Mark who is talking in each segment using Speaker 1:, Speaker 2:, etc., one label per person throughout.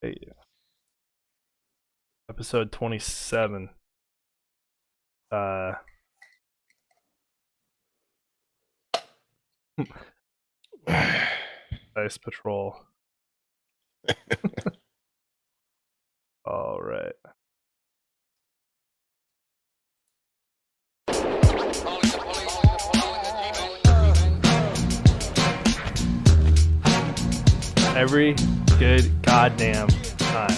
Speaker 1: Hey, episode 27. Uh, Ice Patrol. All right. Every good goddamn time.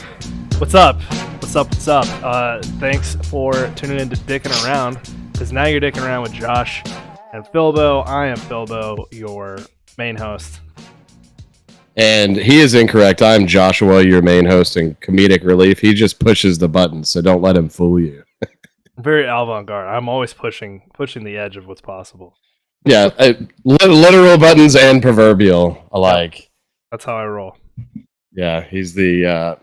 Speaker 1: What's up? What's up? What's up? Thanks for tuning in to Dicking Around, because now you're dicking around with Josh and Philbo. I am Philbo, your main host.
Speaker 2: And he is incorrect. I'm Joshua, your main host and comedic relief. He just pushes the buttons, so don't let him fool you.
Speaker 1: Very avant-garde. I'm always pushing the edge of what's possible.
Speaker 2: Yeah, literal buttons and proverbial alike.
Speaker 1: That's how I roll.
Speaker 2: Yeah, he's the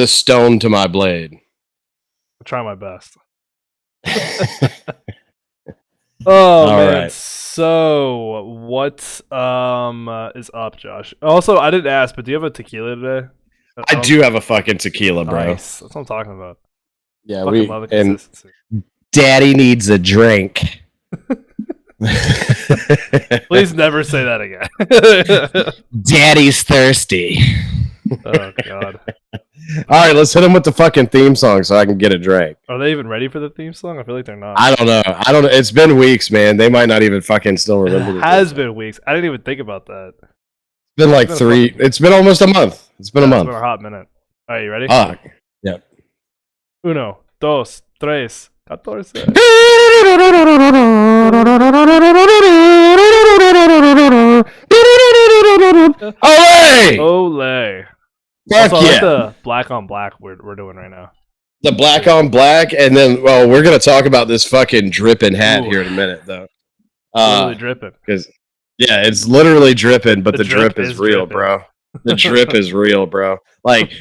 Speaker 2: stone to my blade.
Speaker 1: I'll try my best. Oh man.
Speaker 2: Right.
Speaker 1: So what is up, Josh? Also, I didn't ask, but do you have a tequila today?
Speaker 2: I do have a fucking tequila, bro.
Speaker 1: Nice. That's what I'm talking about.
Speaker 2: Yeah,
Speaker 1: Fucking love the
Speaker 2: and
Speaker 1: consistency.
Speaker 2: Daddy needs a drink.
Speaker 1: Please never say that again.
Speaker 2: Daddy's thirsty.
Speaker 1: Oh god.
Speaker 2: All right, let's hit him with the fucking theme song so I can get a drink.
Speaker 1: Are they even ready for the theme song? I feel like they're not.
Speaker 2: I don't know. It's been weeks, man. They might not even fucking still remember.
Speaker 1: It has been weeks. I didn't even think about that.
Speaker 2: It's been like three. It's been almost a month. It's been a month.
Speaker 1: It's been a hot minute. All right, you ready?
Speaker 2: Yep.
Speaker 1: Uno, dos, tres, catorce.
Speaker 2: Olay!
Speaker 1: Olay.
Speaker 2: Fuck
Speaker 1: also,
Speaker 2: yeah.
Speaker 1: like the black on black we're doing right now.
Speaker 2: The black on black, and then, well, we're going to talk about this fucking dripping hat here in a minute, though.
Speaker 1: Literally dripping.
Speaker 2: Because, yeah, it's literally dripping, but the drip is real, dripping. Bro. The drip is real, bro. Like,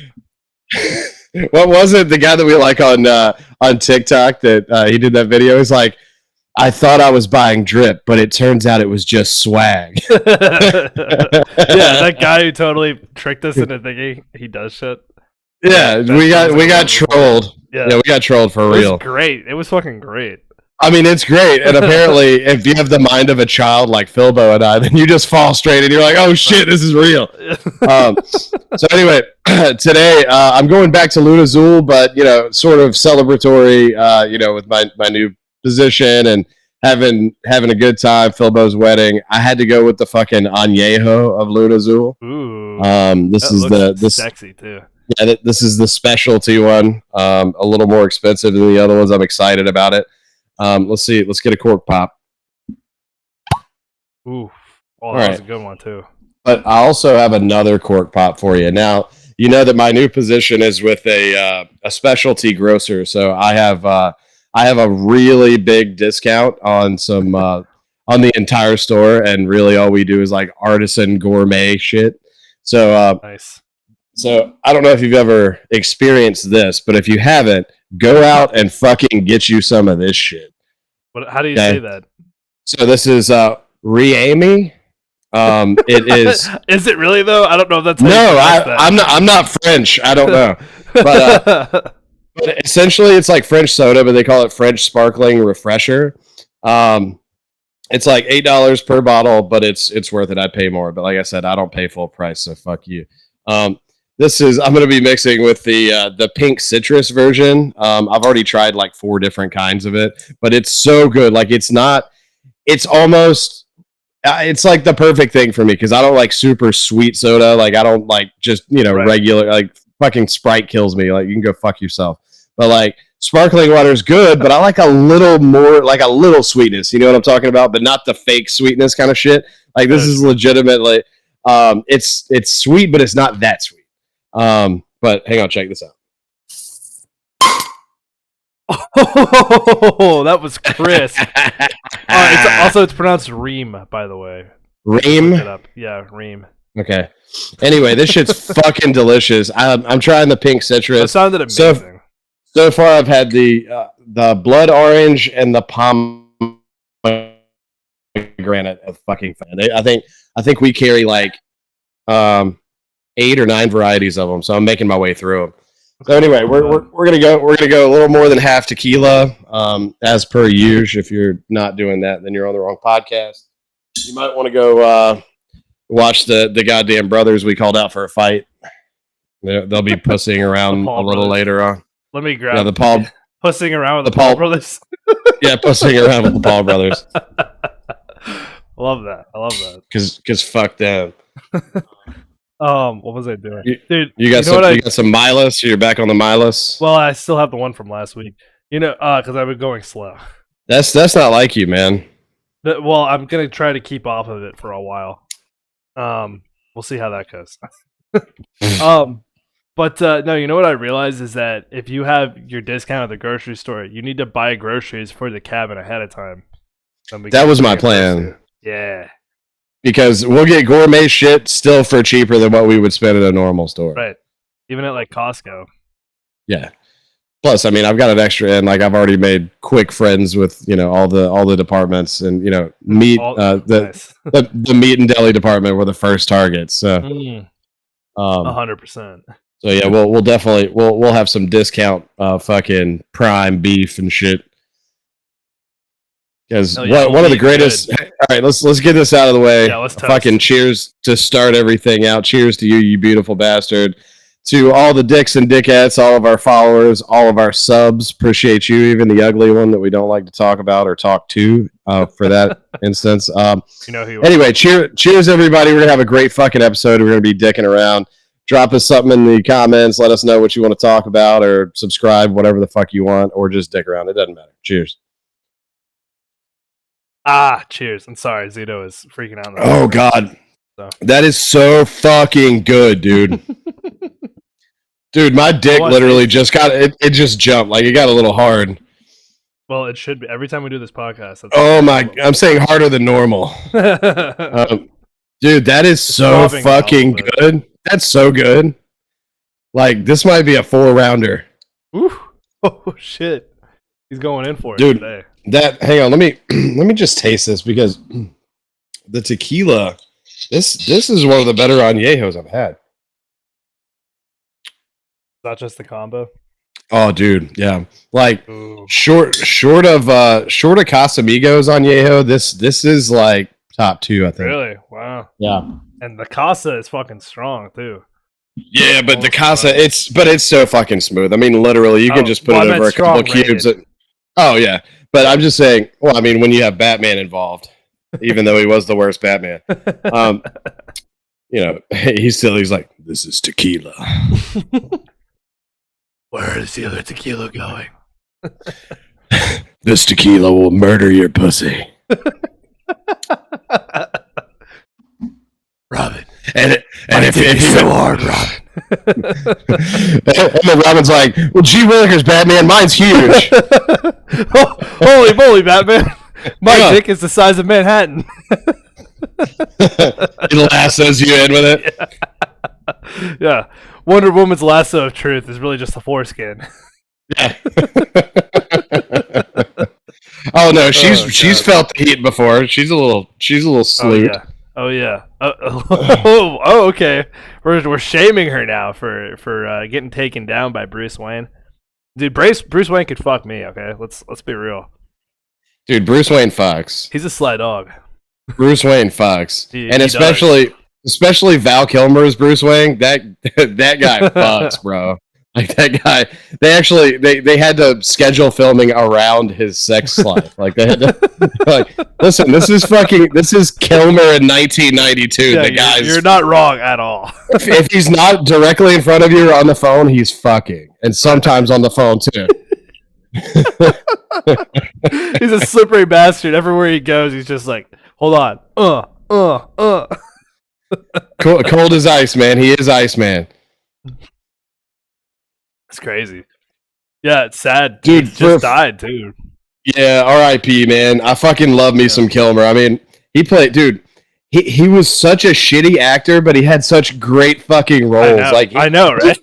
Speaker 2: what was it? The guy that we like on TikTok that he did that video? He's like, I thought I was buying drip, but it turns out it was just swag.
Speaker 1: Yeah, that guy who totally tricked us into thinking he does shit.
Speaker 2: Yeah, we got trolled. Yeah, we got trolled for real.
Speaker 1: It was great. It was fucking great.
Speaker 2: I mean, it's great. And apparently, if you have the mind of a child like Philbo and I, then you just fall straight and you're like, oh shit, this is real. So anyway, today I'm going back to Lunazul, but, sort of celebratory, with my new position and having a good time. Philbo's wedding. I had to go with the fucking añejo of Lunazul.
Speaker 1: Ooh.
Speaker 2: This is
Speaker 1: sexy too.
Speaker 2: Yeah, this is the specialty one. A little more expensive than the other ones. I'm excited about it. Let's see. Let's get a cork pop.
Speaker 1: Ooh. Oh, that was a good one too.
Speaker 2: But I also have another cork pop for you. Now, you know that my new position is with a specialty grocer, so I have a really big discount on some on the entire store, and really all we do is like artisan gourmet shit. So
Speaker 1: nice.
Speaker 2: So I don't know if you've ever experienced this, but if you haven't, go out and fucking get you some of this shit.
Speaker 1: How do you say that?
Speaker 2: So this is Riemi. It is.
Speaker 1: Is it really though? I don't know if that's.
Speaker 2: I'm not French. I don't know, but essentially it's like French soda, but they call it French sparkling refresher. It's like $8 per bottle, but it's worth it. I'd pay more, but like I said, I don't pay full price, so fuck you. I'm going to be mixing with the pink citrus version. I've already tried like 4 different kinds of it, but it's so good. Like it's almost, it's like the perfect thing for me because I don't like super sweet soda. Like I don't like just, regular, like fucking Sprite kills me. Like you can go fuck yourself. But like sparkling water is good, but I like a little more, like a little sweetness. You know what I'm talking about? But not the fake sweetness kind of shit. Like this is legitimately, it's sweet, but it's not that sweet. But hang on, check this out.
Speaker 1: Oh, that was crisp. It's pronounced ream, by the way.
Speaker 2: Ream?
Speaker 1: Yeah, ream.
Speaker 2: Okay. Anyway, this shit's fucking delicious. I'm trying the pink citrus.
Speaker 1: That sounded amazing.
Speaker 2: So far, I've had the blood orange and the pomegranate of fucking fun. I think we carry like 8 or 9 varieties of them. So I'm making my way through them. So anyway, we're gonna go a little more than half tequila, as per usual. If you're not doing that, then you're on the wrong podcast. You might want to go watch the goddamn brothers we called out for a fight. They'll be pussying around a little later on.
Speaker 1: Let me grab
Speaker 2: the Paul
Speaker 1: pussing around with the Paul brothers.
Speaker 2: Yeah, pussing around with the Paul brothers.
Speaker 1: I love that.
Speaker 2: Because fuck them.
Speaker 1: What was I doing, dude?
Speaker 2: You got some Milas. You're back on the Milas.
Speaker 1: Well, I still have the one from last week. Because I've been going slow.
Speaker 2: That's not like you, man.
Speaker 1: Well, I'm gonna try to keep off of it for a while. We'll see how that goes. But no, you know what I realized is that if you have your discount at the grocery store, you need to buy groceries for the cabin ahead of time.
Speaker 2: That was my plan.
Speaker 1: Yeah.
Speaker 2: Because we'll get gourmet shit still for cheaper than what we would spend at a normal store.
Speaker 1: Right. Even at like Costco.
Speaker 2: Yeah. Plus, I mean, I've got an extra in. Like, I've already made quick friends with all the departments, and meat. The meat and deli department were the first targets. So,
Speaker 1: 100%.
Speaker 2: So yeah, we'll definitely we'll have some discount fucking prime beef and shit. Because one of the greatest. Good. All right, let's get this out of the way.
Speaker 1: Yeah, let's
Speaker 2: fucking cheers to start everything out. Cheers to you beautiful bastard. To all the dicks and dickettes, all of our followers, all of our subs. Appreciate you, even the ugly one that we don't like to talk about or talk to. For that instance.
Speaker 1: You know who you are.
Speaker 2: Anyway, cheers everybody. We're gonna have a great fucking episode. We're gonna be dicking around. Drop us something in the comments. Let us know what you want to talk about, or subscribe, whatever the fuck you want, or just dick around. It doesn't matter. Cheers.
Speaker 1: Cheers. I'm sorry. Zito is freaking out.
Speaker 2: Oh, God. So. That is so fucking good, dude. Dude, my dick literally just got it. It just jumped. Like, it got a little hard.
Speaker 1: Well, it should be. Every time we do this podcast.
Speaker 2: I'm saying harder than normal. Dude, that is so fucking good. That's so good. Like, this might be a 4-rounder.
Speaker 1: Ooh. Oh, shit. He's going in for it
Speaker 2: dude,
Speaker 1: today.
Speaker 2: Hang on, let me just taste this, because the tequila, this is one of the better añejos I've had.
Speaker 1: Not just the combo.
Speaker 2: Oh, dude, yeah. Like, short of Casamigos añejo, this is like top 2, I think.
Speaker 1: Really? Wow.
Speaker 2: Yeah.
Speaker 1: And the Casa is fucking strong too.
Speaker 2: Yeah, but the Casa, it's so fucking smooth. I mean, literally, you can just put it over a couple cubes. Oh yeah, but I'm just saying. Well, I mean, when you have Batman involved, even though he was the worst Batman, he's like, this is tequila.
Speaker 1: Where is the other tequila going?
Speaker 2: This tequila will murder your pussy.
Speaker 1: Robin.
Speaker 2: And if he's so hard, Robin. And then Robin's like, well, gee willikers, Batman, mine's huge.
Speaker 1: Holy moly, Batman. My dick is the size of Manhattan.
Speaker 2: It lassos you in with it.
Speaker 1: Yeah. Wonder Woman's lasso of truth is really just a foreskin.
Speaker 2: Yeah. Oh no, she's felt the heat before. She's a little sleut.
Speaker 1: Oh yeah. Oh, okay. We're shaming her now for getting taken down by Bruce Wayne. Dude, Bruce Wayne could fuck me. Okay, let's be real.
Speaker 2: Dude, Bruce Wayne fucks.
Speaker 1: He's a sly dog.
Speaker 2: Bruce Wayne fucks, and especially Val Kilmer's Bruce Wayne. That guy fucks, bro. Like that guy, they had to schedule filming around his sex life. Like they had to, like, listen, this is Kilmer in 1992.
Speaker 1: Yeah,
Speaker 2: the guy's,
Speaker 1: you're not wrong at all.
Speaker 2: if he's not directly in front of you or on the phone, he's fucking, and sometimes on the phone too.
Speaker 1: He's a slippery bastard. Everywhere he goes, he's just like, hold on,
Speaker 2: Cold as ice, man. He is Iceman.
Speaker 1: It's crazy. Yeah, it's sad.
Speaker 2: Dude,
Speaker 1: he just died, dude.
Speaker 2: Yeah, R.I.P., man. I fucking love me some Kilmer. I mean, he played, dude. He was such a shitty actor, but he had such great fucking roles.
Speaker 1: I know, right?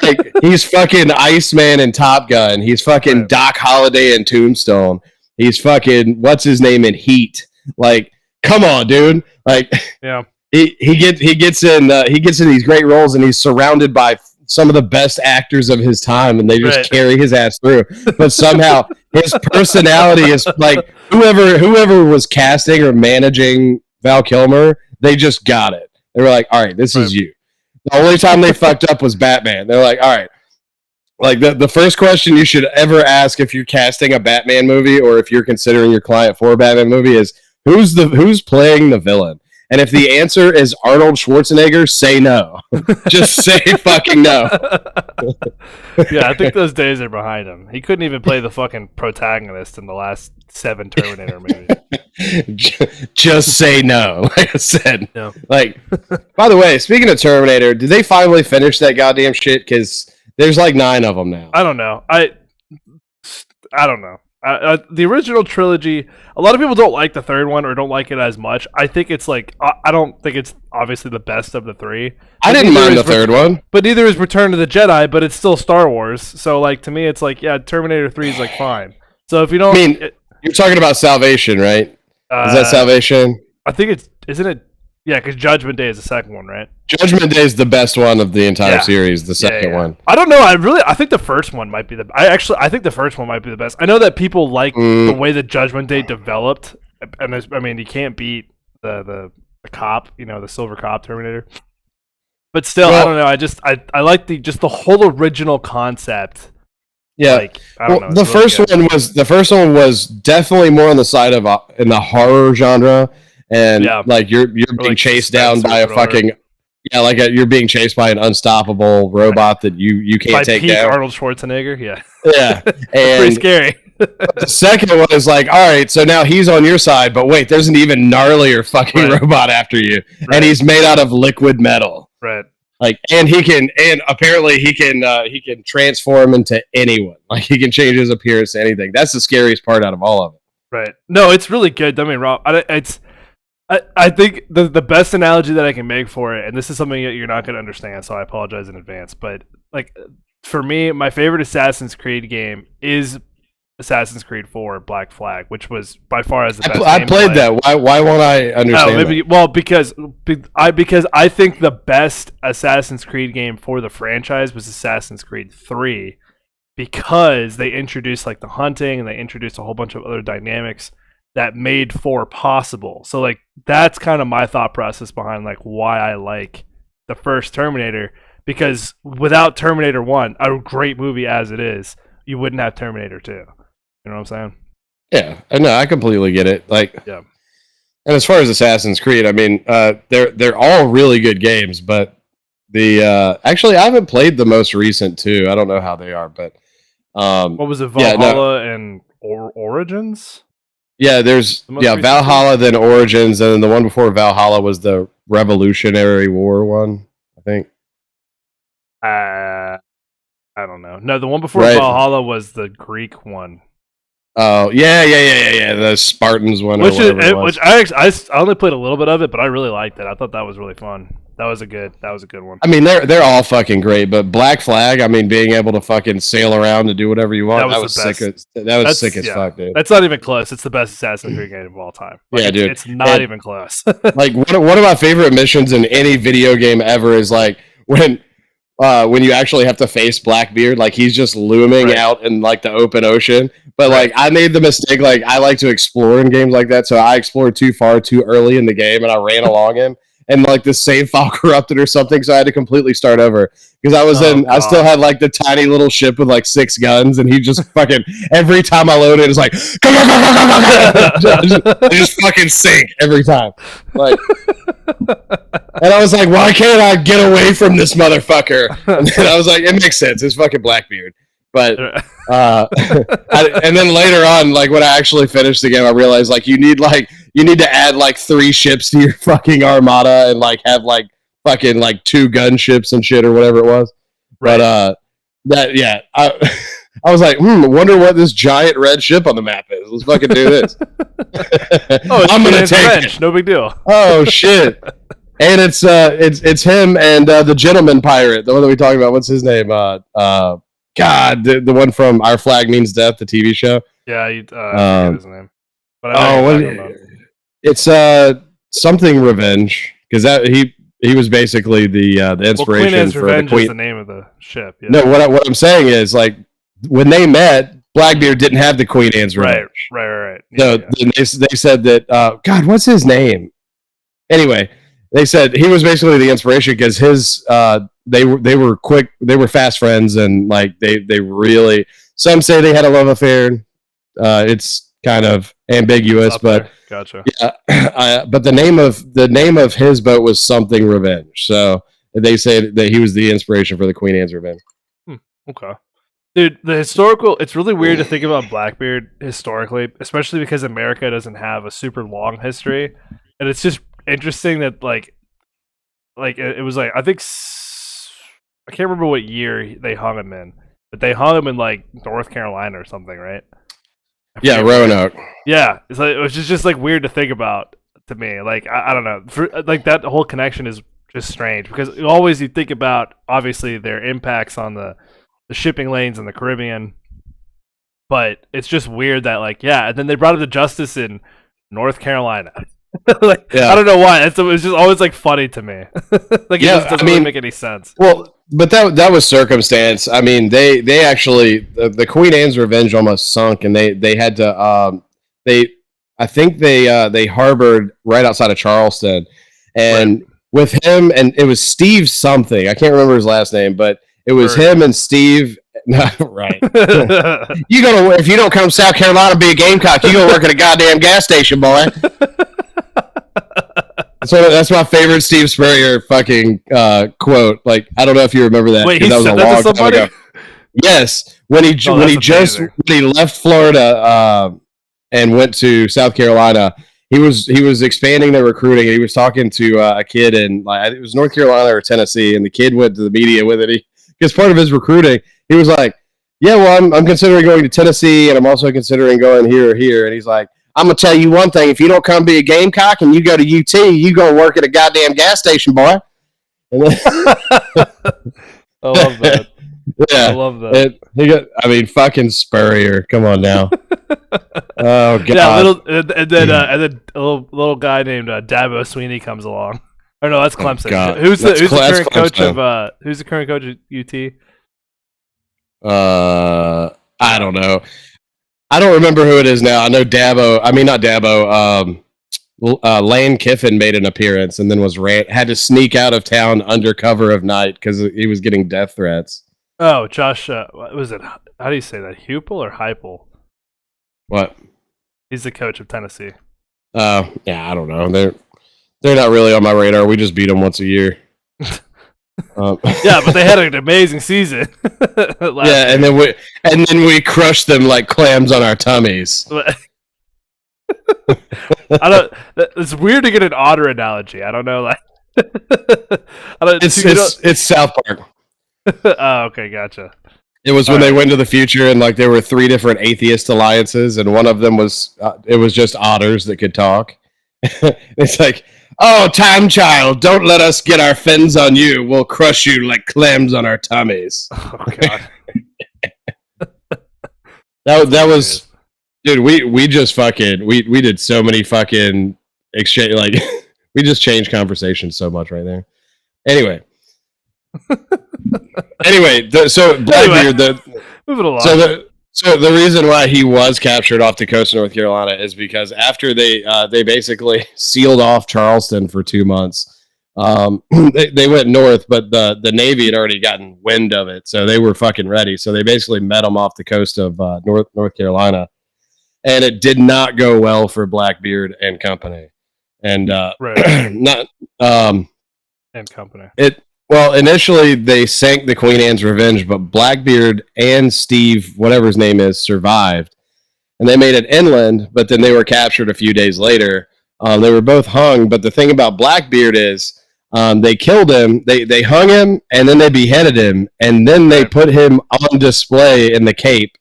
Speaker 2: Like, he's fucking Iceman in Top Gun. He's fucking Doc Holliday in Tombstone. He's fucking what's his name in Heat. Like, come on, dude. Like,
Speaker 1: yeah.
Speaker 2: he gets in these great roles, and he's surrounded by some of the best actors of his time, and they just carry his ass through. But somehow his personality is like whoever was casting or managing Val Kilmer, they just got it. They were like, all right, this is you. The only time they fucked up was Batman. They're like, all right. Like the first question you should ever ask if you're casting a Batman movie or if you're considering your client for a Batman movie is who's playing the villain? And if the answer is Arnold Schwarzenegger, say no. Just say fucking no.
Speaker 1: Yeah, I think those days are behind him. He couldn't even play the fucking protagonist in the last 7 Terminator movies.
Speaker 2: Just say no. Like I said.
Speaker 1: No.
Speaker 2: Like, by the way, speaking of Terminator, did they finally finish that goddamn shit? Because there's like 9 of them now.
Speaker 1: I don't know. I don't know. The original trilogy, a lot of people don't like the third one or don't like it as much. I think it's like I don't think it's obviously the best of the 3.
Speaker 2: I didn't mind the third one,
Speaker 1: but neither is Return of the Jedi. But it's still Star Wars, so like to me, it's like yeah, Terminator 3 is like fine. So if you don't,
Speaker 2: you're talking about Salvation, right? Is that Salvation?
Speaker 1: I think isn't it? Yeah, because Judgment Day is the second one, right?
Speaker 2: Judgment Day is the best one of the entire series. The second one.
Speaker 1: I don't know. I think the first one might be I think the first one might be the best. I know that people like the way the Judgment Day developed, and I mean you can't beat the cop, the silver cop Terminator. But still, I don't know. I like the whole original concept.
Speaker 2: Yeah,
Speaker 1: like, I don't know.
Speaker 2: The first one was definitely more on the side of in the horror genre. And like you're being like chased down by a fucking you're being chased by an unstoppable robot that you can't take down.
Speaker 1: Arnold Schwarzenegger, yeah,
Speaker 2: and
Speaker 1: pretty scary.
Speaker 2: The second one is like, all right, so now he's on your side, but wait, there's an even gnarlier fucking robot after you, and he's made out of liquid metal,
Speaker 1: right?
Speaker 2: Like, and apparently he can transform into anyone, like he can change his appearance to anything. That's the scariest part out of all of it,
Speaker 1: right? No, it's really good. Don't get me wrong. I think the best analogy that I can make for it, and this is something that you're not going to understand, so I apologize in advance, but like for me, my favorite Assassin's Creed game is Assassin's Creed 4 Black Flag, which was by far as the best.
Speaker 2: I played that. Why won't I understand?
Speaker 1: Because I think the best Assassin's Creed game for the franchise was Assassin's Creed 3, because they introduced like the hunting and they introduced a whole bunch of other dynamics that made 4 possible. So like that's kind of my thought process behind like why I like the first Terminator, because without Terminator 1, a great movie as it is, you wouldn't have Terminator 2. You know what I'm saying?
Speaker 2: Yeah, no, I completely get it. Like, yeah. And as far as Assassin's Creed, I mean, they're all really good games, but the actually I haven't played the most recent 2. I don't know how they are, but
Speaker 1: what was it, Valhalla and Origins?
Speaker 2: Yeah, there's Valhalla, then Origins, and then the one before Valhalla was the Revolutionary War one, I think.
Speaker 1: I don't know. No, the one before Valhalla was the Greek one.
Speaker 2: Oh, yeah, the Spartans one. Which
Speaker 1: I only played a little bit of it, but I really liked it. I thought that was really fun. That was a good one.
Speaker 2: I mean, they're all fucking great, but Black Flag, I mean, being able to fucking sail around and do whatever you want, that was sick. That was sick as fuck, dude.
Speaker 1: That's not even close. It's the best Assassin's Creed game of all time. Like,
Speaker 2: yeah, dude.
Speaker 1: It's not even close.
Speaker 2: Like one of my favorite missions in any video game ever is like when you actually have to face Blackbeard, like he's just looming out in like the open ocean. But like I made the mistake, like I like to explore in games like that, so I explored too far too early in the game, and I ran along him. And like the save file corrupted or something, so I had to completely start over because I still had like the tiny little ship with like 6 guns, and he just fucking every time I load it, it's like I just fucking sink every time. Like, and I was like, why can't I get away from this motherfucker? And then I was like, it makes sense. It's fucking Blackbeard. But and then later on, like when I actually finished the game, I realized like you need to add like 3 ships to your fucking armada and like have like fucking like 2 gunships and shit or whatever it was. Right. But I was like, wonder what this giant red ship on the map is. Let's fucking do this.
Speaker 1: I'm gonna take it. No big deal.
Speaker 2: Oh shit. And it's him and the gentleman pirate, the one that we talked about. What's his name? God, the one from Our Flag Means Death, the TV show.
Speaker 1: Yeah, I forget his name. But it's
Speaker 2: something Revenge. because he was basically the inspiration
Speaker 1: Queen Anne's
Speaker 2: for
Speaker 1: Revenge
Speaker 2: the Queen.
Speaker 1: is the name of the ship. Yeah.
Speaker 2: No, what I'm saying is like when they met, Blackbeard didn't have the Queen Anne's Revenge.
Speaker 1: Right.
Speaker 2: So they said that God, what's his name? Anyway, they said he was basically the inspiration because his they were quick, they were fast friends, and like they really, some say they had a love affair. It's kind of ambiguous, but
Speaker 1: gotcha.
Speaker 2: Yeah, but the name of his boat was something Revenge. So they say that he was the inspiration for the Queen Anne's Revenge.
Speaker 1: Okay. Dude, it's really weird to think about Blackbeard historically, especially because America doesn't have a super long history. And it's just interesting that like it was like, I think, I can't remember what year they hung him in, but they hung him in like North Carolina or something, right?
Speaker 2: Yeah, Roanoke.
Speaker 1: Yeah, it's like, it was just like weird to think about to me. Like, I don't know, like that whole connection is just strange because always you think about obviously their impacts on the shipping lanes in the Caribbean, but it's just weird that like, yeah, and then they brought him to justice in North Carolina. Like, yeah. I don't know why. It's just always like funny to me. Like, yeah, it just doesn't really make any sense.
Speaker 2: Well, but that was circumstance. I mean, they actually the Queen Anne's Revenge almost sunk, and they had to I think they harbored right outside of Charleston, and with him, and it was Steve something. I can't remember his last name, but it was him and Steve. Right. You gonna, if you don't come to South Carolina to be a Gamecock, you gonna work at a goddamn gas station, boy. That's my favorite Steve Spurrier fucking quote. Like, I don't know if you remember that.
Speaker 1: Wait, he said that to somebody?
Speaker 2: Yes, when he left Florida and went to South Carolina, he was expanding their recruiting. And he was talking to a kid in, like, it was North Carolina or Tennessee, and the kid went to the media with it. Because part of his recruiting, he was like, "Yeah, well, I'm considering going to Tennessee, and I'm also considering going here or here." And he's like, "I'm gonna tell you one thing: if you don't come be a Gamecock and you go to UT, you gonna work at a goddamn gas station, boy." And then,
Speaker 1: I love that.
Speaker 2: Yeah,
Speaker 1: I love that.
Speaker 2: I mean, fucking Spurrier. Come on now. Oh god.
Speaker 1: Yeah, and then a little guy named Dabo Sweeney comes along. Or no, that's Clemson. Who's the current coach of who's the current coach at UT?
Speaker 2: I don't know. I don't remember who it is now. I know Dabo. I mean, not Dabo. Lane Kiffin made an appearance and then had to sneak out of town under cover of night because he was getting death threats.
Speaker 1: Oh, Josh. Was it? How do you say that? Heupel or Heupel?
Speaker 2: What?
Speaker 1: He's the coach of Tennessee.
Speaker 2: Yeah, I don't know. They're not really on my radar. We just beat them once a year.
Speaker 1: Yeah, but they had an amazing season.
Speaker 2: Yeah, and then we crushed them like clams on our tummies.
Speaker 1: I don't. It's weird to get an otter analogy. I don't know. Like,
Speaker 2: it's South Park.
Speaker 1: Oh, okay, gotcha.
Speaker 2: It was when they went to the future, and like there were 3 different atheist alliances, and one of them was it was just otters that could talk. It's like, "Oh, time child, don't let us get our fins on you. We'll crush you like clams on our tummies."
Speaker 1: Oh god.
Speaker 2: that was, dude. We just fucking we did so many fucking exchange, like we just changed conversation so much right there. Anyway, so Blackbeard,
Speaker 1: moving along.
Speaker 2: So the reason why he was captured off the coast of North Carolina is because after they basically sealed off Charleston for 2 months, they went north, but the Navy had already gotten wind of it, so they were fucking ready. So they basically met him off the coast of North Carolina, and it did not go well for Blackbeard and company, and
Speaker 1: and company.
Speaker 2: Well, initially they sank the Queen Anne's Revenge, but Blackbeard and Steve, whatever his name is, survived. And they made it inland, but then they were captured a few days later. They were both hung, but the thing about Blackbeard is they killed him, they hung him, and then they beheaded him, and then they put him on display in the Cape,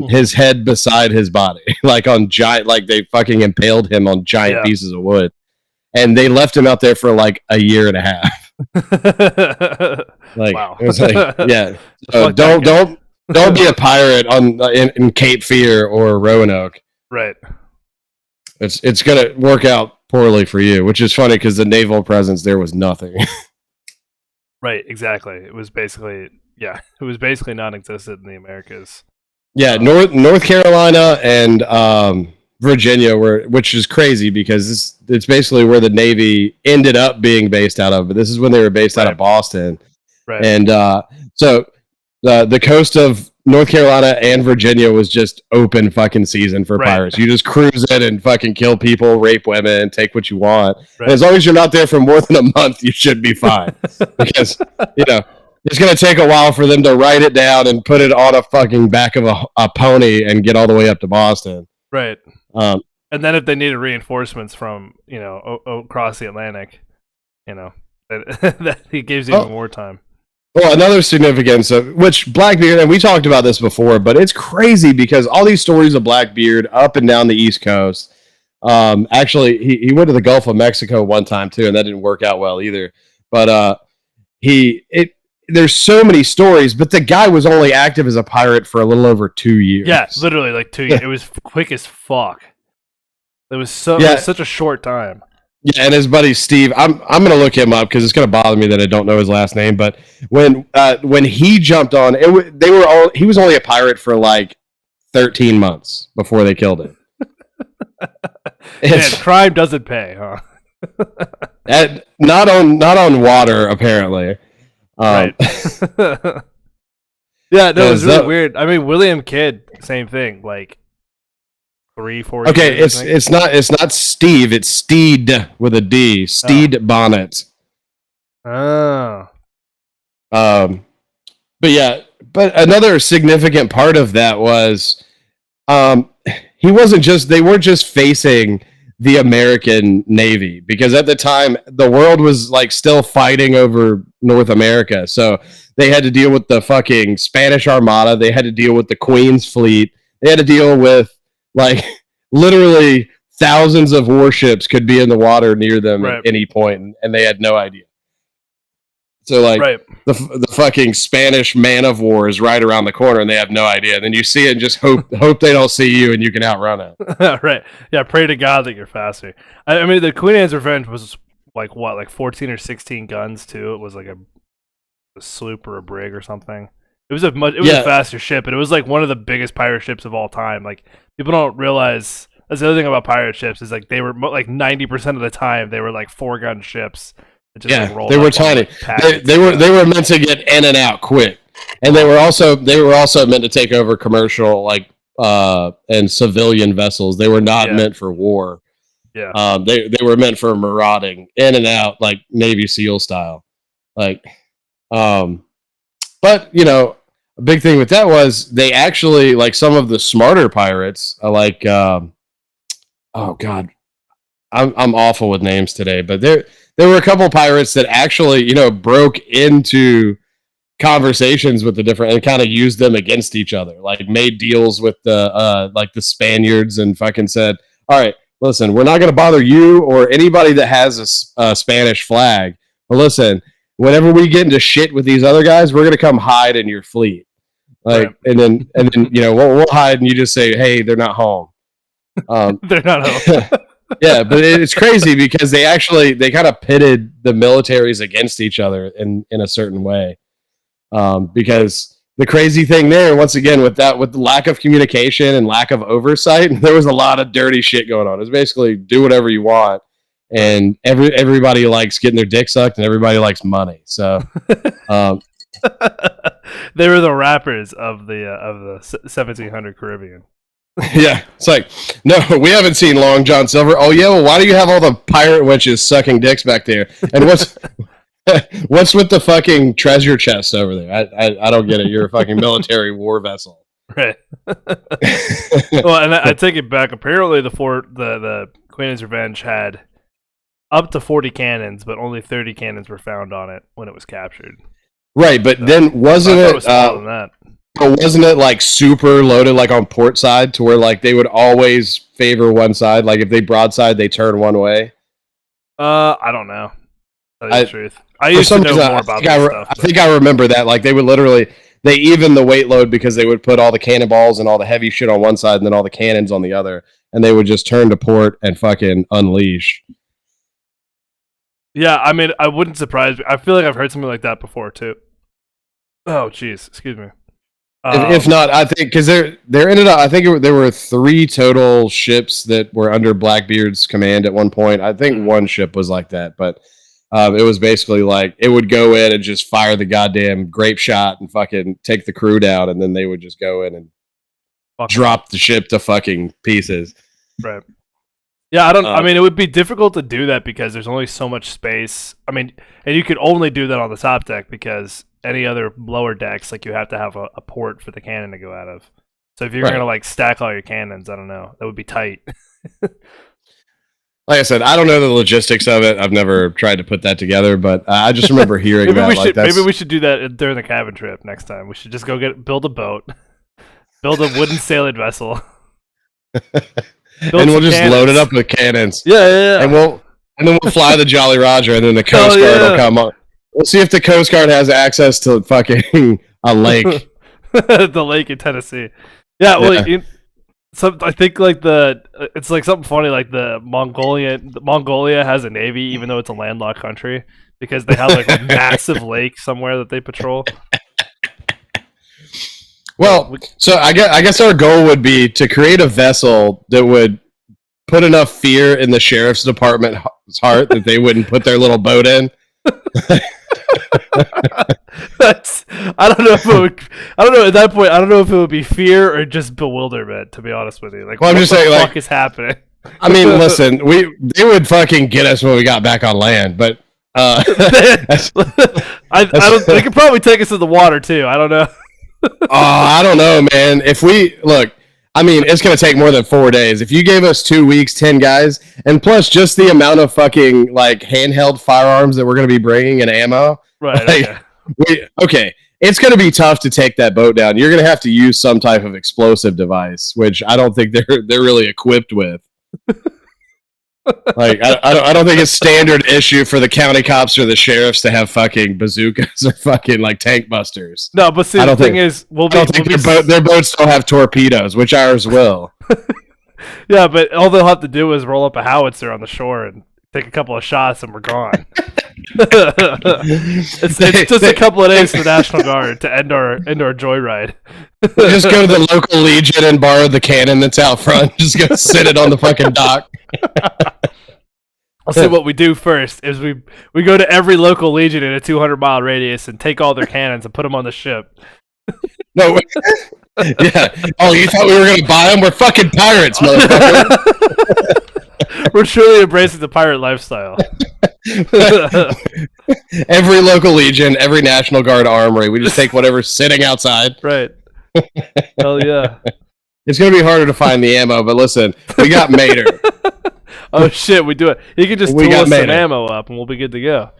Speaker 2: his head beside his body, like they fucking impaled him on giant pieces of wood. And they left him out there for like a year and a half. Like, wow. It was like, yeah. So don't be a pirate in Cape Fear or Roanoke.
Speaker 1: Right.
Speaker 2: It's gonna work out poorly for you, which is funny because the naval presence there was nothing.
Speaker 1: Right, exactly. It was basically non-existent in the Americas.
Speaker 2: Yeah, North Carolina and Virginia which is crazy because it's basically where the Navy ended up being based out of. But this is when they were based out of Boston,
Speaker 1: right?
Speaker 2: And so the coast of North Carolina and Virginia was just open fucking season for pirates. You just cruise in and fucking kill people, rape women, take what you want. Right. And as long as you're not there for more than a month, you should be fine. Because, it's going to take a while for them to write it down and put it on a fucking back of a pony and get all the way up to Boston.
Speaker 1: Right. And then if they needed reinforcements from, across the Atlantic, that it gives you even more time.
Speaker 2: Well, another significance of which Blackbeard, and we talked about this before, but it's crazy because all these stories of Blackbeard up and down the East Coast. Actually, he went to the Gulf of Mexico one time too, and that didn't work out well either. But there's so many stories, but the guy was only active as a pirate for a little over 2 years.
Speaker 1: Yeah, literally like 2 years. It was quick as fuck. It was such a short time.
Speaker 2: Yeah, and his buddy Steve, I'm gonna look him up because it's gonna bother me that I don't know his last name. But when he jumped on, he was only a pirate for like 13 months before they killed him.
Speaker 1: Man, crime doesn't pay, huh?
Speaker 2: Not on water, apparently.
Speaker 1: Right. Yeah, no, it was really weird. I mean, William Kidd, same thing. Like 3-4
Speaker 2: okay,
Speaker 1: years,
Speaker 2: it's not Steve, it's Steed with a D. Steed Bonnet.
Speaker 1: Oh.
Speaker 2: But another significant part of that was they weren't just facing the American Navy, because at the time the world was like still fighting over North America. So they had to deal with the fucking Spanish Armada, they had to deal with the Queen's fleet, they had to deal with like literally thousands of warships could be in the water near them at any point, and they had no idea. So like the fucking Spanish man of war is right around the corner and they have no idea. And then you see it and just hope they don't see you and you can outrun it.
Speaker 1: Right. Yeah, pray to God that you're faster. I mean, the Queen Anne's Revenge was like 14 or 16 guns too. It was like a sloop or a brig or something. It was a faster ship, and it was like one of the biggest pirate ships of all time. Like, people don't realize, that's the other thing about pirate ships, is like they were like 90% of the time they were like 4-gun ships.
Speaker 2: They were tiny. They were meant to get in and out quick, and they were also meant to take over commercial and civilian vessels. They were not meant for war.
Speaker 1: Yeah.
Speaker 2: They were meant for marauding in and out, like Navy SEAL style. Like, but a big thing with that was they actually, like, some of the smarter pirates, like, oh god, I'm awful with names today, but there were a couple pirates that actually, broke into conversations with the different and kind of used them against each other, like made deals with the Spaniards and fucking said, all right, listen, we're not going to bother you or anybody that has a Spanish flag, but listen, whenever we get into shit with these other guys, we're going to come hide in your fleet. Like, and then we'll hide, and you just say, hey, they're not home.
Speaker 1: They're not home.
Speaker 2: Yeah, but it's crazy because they kind of pitted the militaries against each other in a certain way. Because the crazy thing there, once again, with the lack of communication and lack of oversight, there was a lot of dirty shit going on. It's basically do whatever you want, and everybody likes getting their dick sucked, and everybody likes money. So,
Speaker 1: they were the rappers of the 1700 Caribbean.
Speaker 2: Yeah, it's like, no, we haven't seen Long John Silver. Oh yeah, well, why do you have all the pirate witches sucking dicks back there? And what's with the fucking treasure chest over there? I don't get it. You're a fucking military war vessel,
Speaker 1: right? Well, and I take it back. Apparently, the Queen Anne's Revenge had up to 40 cannons, but only 30 cannons were found on it when it was captured.
Speaker 2: Right, but then wasn't it like super loaded, like on port side, to where like they would always favor one side? Like if they broadside, they turn one way.
Speaker 1: I don't know. That's the truth. I used to know more about this stuff.
Speaker 2: I think I remember that. Like they would they even the weight load because they would put all the cannonballs and all the heavy shit on one side and then all the cannons on the other, and they would just turn to port and fucking unleash.
Speaker 1: Yeah, I mean, I wouldn't surprise me. I feel like I've heard something like that before too. Oh, jeez, excuse me.
Speaker 2: If not, I think because there ended up. I think there were 3 total ships that were under Blackbeard's command at one point. I think one ship was like that, but it was basically like it would go in and just fire the goddamn grape shot and fucking take the crew down, and then they would just go in and drop the ship to fucking pieces.
Speaker 1: Right. Yeah, I don't. I mean, it would be difficult to do that because there's only so much space. I mean, and you could only do that on the top deck because any other lower decks, like you have to have a port for the cannon to go out of. So if you're gonna like stack all your cannons, I don't know, that would be tight.
Speaker 2: Like I said, I don't know the logistics of it. I've never tried to put that together, but I just remember hearing
Speaker 1: maybe we should do that during the cabin trip next time. We should just go build a boat, build a wooden sailing vessel.
Speaker 2: And we'll just load it up with cannons.
Speaker 1: Yeah.
Speaker 2: And then we'll fly the Jolly Roger, and then the Coast Guard will come on. We'll see if the Coast Guard has access to fucking a lake.
Speaker 1: The lake in Tennessee. Yeah, well, I think like it's like something funny like Mongolia has a navy even though it's a landlocked country because they have like a massive lake somewhere that they patrol.
Speaker 2: Well, so I guess our goal would be to create a vessel that would put enough fear in the sheriff's department's heart that they wouldn't put their little boat in.
Speaker 1: I don't know if it would. I don't know at that point. I don't know if it would be fear or just bewilderment. To be honest with you, like,
Speaker 2: well, I'm just saying,
Speaker 1: what the fuck is happening?
Speaker 2: I mean, listen, they would fucking get us when we got back on land, but
Speaker 1: I don't. They could probably take us to the water too. I don't know.
Speaker 2: I don't know, man. If we look, I mean, it's going to take more than 4 days. If you gave us 2 weeks, 10 guys, and plus just the amount of fucking like handheld firearms that we're going to be bringing and ammo,
Speaker 1: right?
Speaker 2: Like, okay, it's going to be tough to take that boat down. You're going to have to use some type of explosive device, which I don't think they're really equipped with. Like, I don't think it's standard issue for the county cops or the sheriffs to have fucking bazookas or fucking like tank busters.
Speaker 1: No, but see, the thing is,
Speaker 2: their boats don't have torpedoes, which ours will.
Speaker 1: Yeah, but all they'll have to do is roll up a howitzer on the shore and take a couple of shots, and we're gone. It's just a couple of days for National Guard to end our joyride.
Speaker 2: Just go to the local Legion and borrow the cannon that's out front. Just go sit it on the fucking dock.
Speaker 1: I'll say what we do first is we go to every local Legion in a 200-mile radius and take all their cannons and put them on the ship.
Speaker 2: No, yeah. Oh, you thought we were going to buy them? We're fucking pirates, motherfucker.
Speaker 1: We're truly embracing the pirate lifestyle.
Speaker 2: Every local Legion, every National Guard armory, we just take whatever's sitting outside.
Speaker 1: Right. Hell yeah.
Speaker 2: It's going to be harder to find the ammo, but listen, we got Mater.
Speaker 1: Oh shit, we do it. He can just tool us some ammo up and we'll be good to go.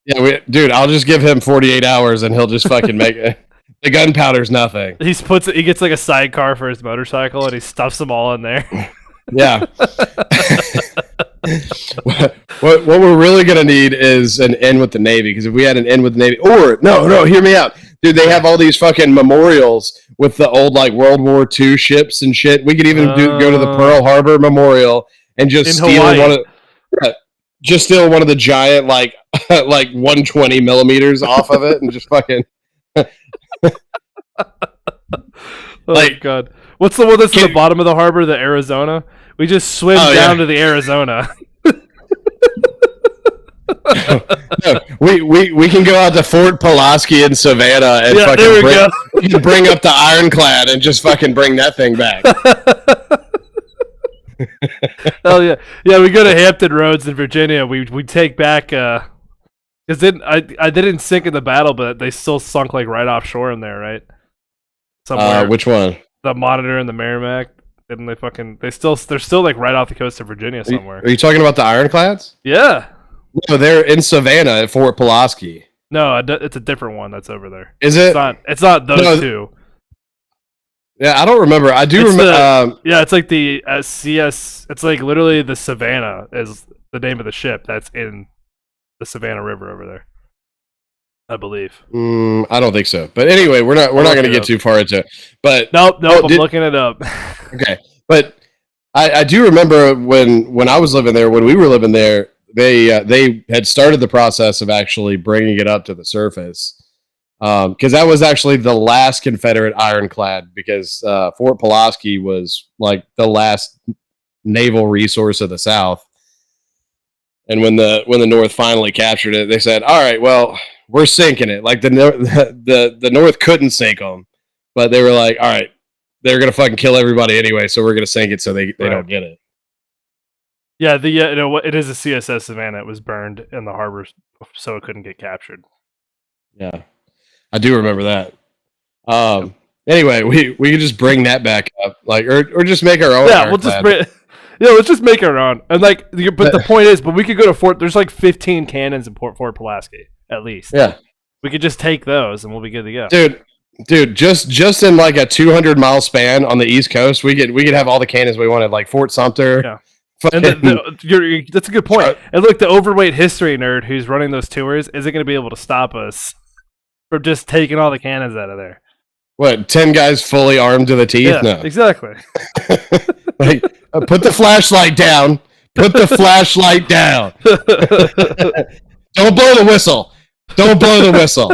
Speaker 2: Yeah, dude, I'll just give him 48 hours and he'll just fucking make it. The gunpowder's nothing.
Speaker 1: He gets like a sidecar for his motorcycle and he stuffs them all in there.
Speaker 2: Yeah. what we're really gonna need is an in with the Navy, because if we had an in with the Navy, or no, hear me out, dude. They have all these fucking memorials with the old like World War II ships and shit. We could even go to the Pearl Harbor Memorial and just steal one of the giant like 120 millimeters off of it and just fucking.
Speaker 1: Oh God. What's the one that's at the bottom of the harbor? The Arizona? We just swim down to the Arizona.
Speaker 2: No, we can go out to Fort Pulaski in Savannah and fucking bring up the ironclad and just fucking bring that thing back.
Speaker 1: Hell yeah. Yeah, we go to Hampton Roads in Virginia. We take back because I didn't sink in the battle, but they still sunk like right offshore in there, right? Somewhere.
Speaker 2: Which one?
Speaker 1: The Monitor and the Merrimack. Didn't they fucking? They're still like right off the coast of Virginia somewhere.
Speaker 2: Are you talking about the ironclads?
Speaker 1: Yeah.
Speaker 2: No, they're in Savannah at Fort Pulaski.
Speaker 1: No, it's a different one that's over there.
Speaker 2: Is it?
Speaker 1: It's not those two.
Speaker 2: Yeah, I don't remember. I do remember.
Speaker 1: Yeah, it's like the CS. It's like literally the Savannah is the name of the ship that's in the Savannah River over there. I believe.
Speaker 2: I don't think so. But anyway, we're not going to get too far into it. But
Speaker 1: nope. I'm looking it up.
Speaker 2: Okay, but I do remember when I was living there, when we were living there, they had started the process of actually bringing it up to the surface, because that was actually the last Confederate ironclad, because Fort Pulaski was like the last naval resource of the South. And when the North finally captured it, they said, "All right, well, we're sinking it." Like the North couldn't sink them, but they were like, "All right, they're gonna fucking kill everybody anyway, so we're gonna sink it so they don't get it."
Speaker 1: Yeah, it is a CSS Savannah. It was burned in the harbor, so it couldn't get captured.
Speaker 2: Yeah, I do remember that. Anyway, we could just bring that back up, like, or just make our own.
Speaker 1: Yeah, we'll just let's just make our own. And like, but the point is, but we could go to Fort. There's like 15 cannons in Fort Pulaski at least.
Speaker 2: Yeah,
Speaker 1: we could just take those and we'll be good to go.
Speaker 2: Dude, just in like a 200-mile span on the East Coast, we could have all the cannons we wanted, like Fort Sumter.
Speaker 1: Yeah. And that's a good point. And look, the overweight history nerd who's running those tours isn't going to be able to stop us from just taking all the cannons out of there.
Speaker 2: What, 10 guys fully armed to the teeth?
Speaker 1: Yeah,
Speaker 2: no,
Speaker 1: exactly.
Speaker 2: Like, put the flashlight down. Put the flashlight down. Don't blow the whistle. Don't blow the whistle.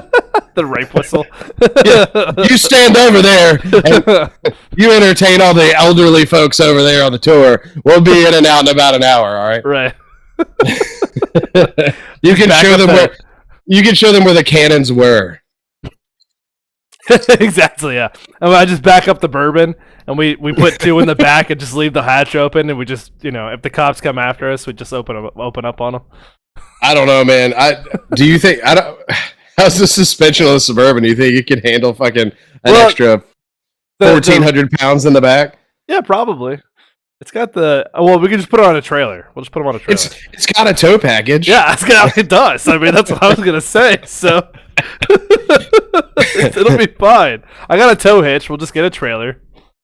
Speaker 1: The rape whistle.
Speaker 2: Yeah. You stand over there and you entertain all the elderly folks over there on the tour. We'll be in and out in about an hour, all right?
Speaker 1: Right.
Speaker 2: You can show them where the cannons were.
Speaker 1: Exactly, yeah. I just back up the bourbon and we put two in the back and just leave the hatch open, and we just, if the cops come after us, we just open up on them.
Speaker 2: I don't know, man. Do you think how's the suspension on the Suburban? Do you think it can handle fucking extra 1,400 pounds in the back?
Speaker 1: Yeah, probably. It's got we can just put it on a trailer. We'll just put them on a trailer.
Speaker 2: It's got a tow package.
Speaker 1: Yeah, it does. I mean, that's what I was gonna say. So it'll be fine. I got a tow hitch. We'll just get a trailer.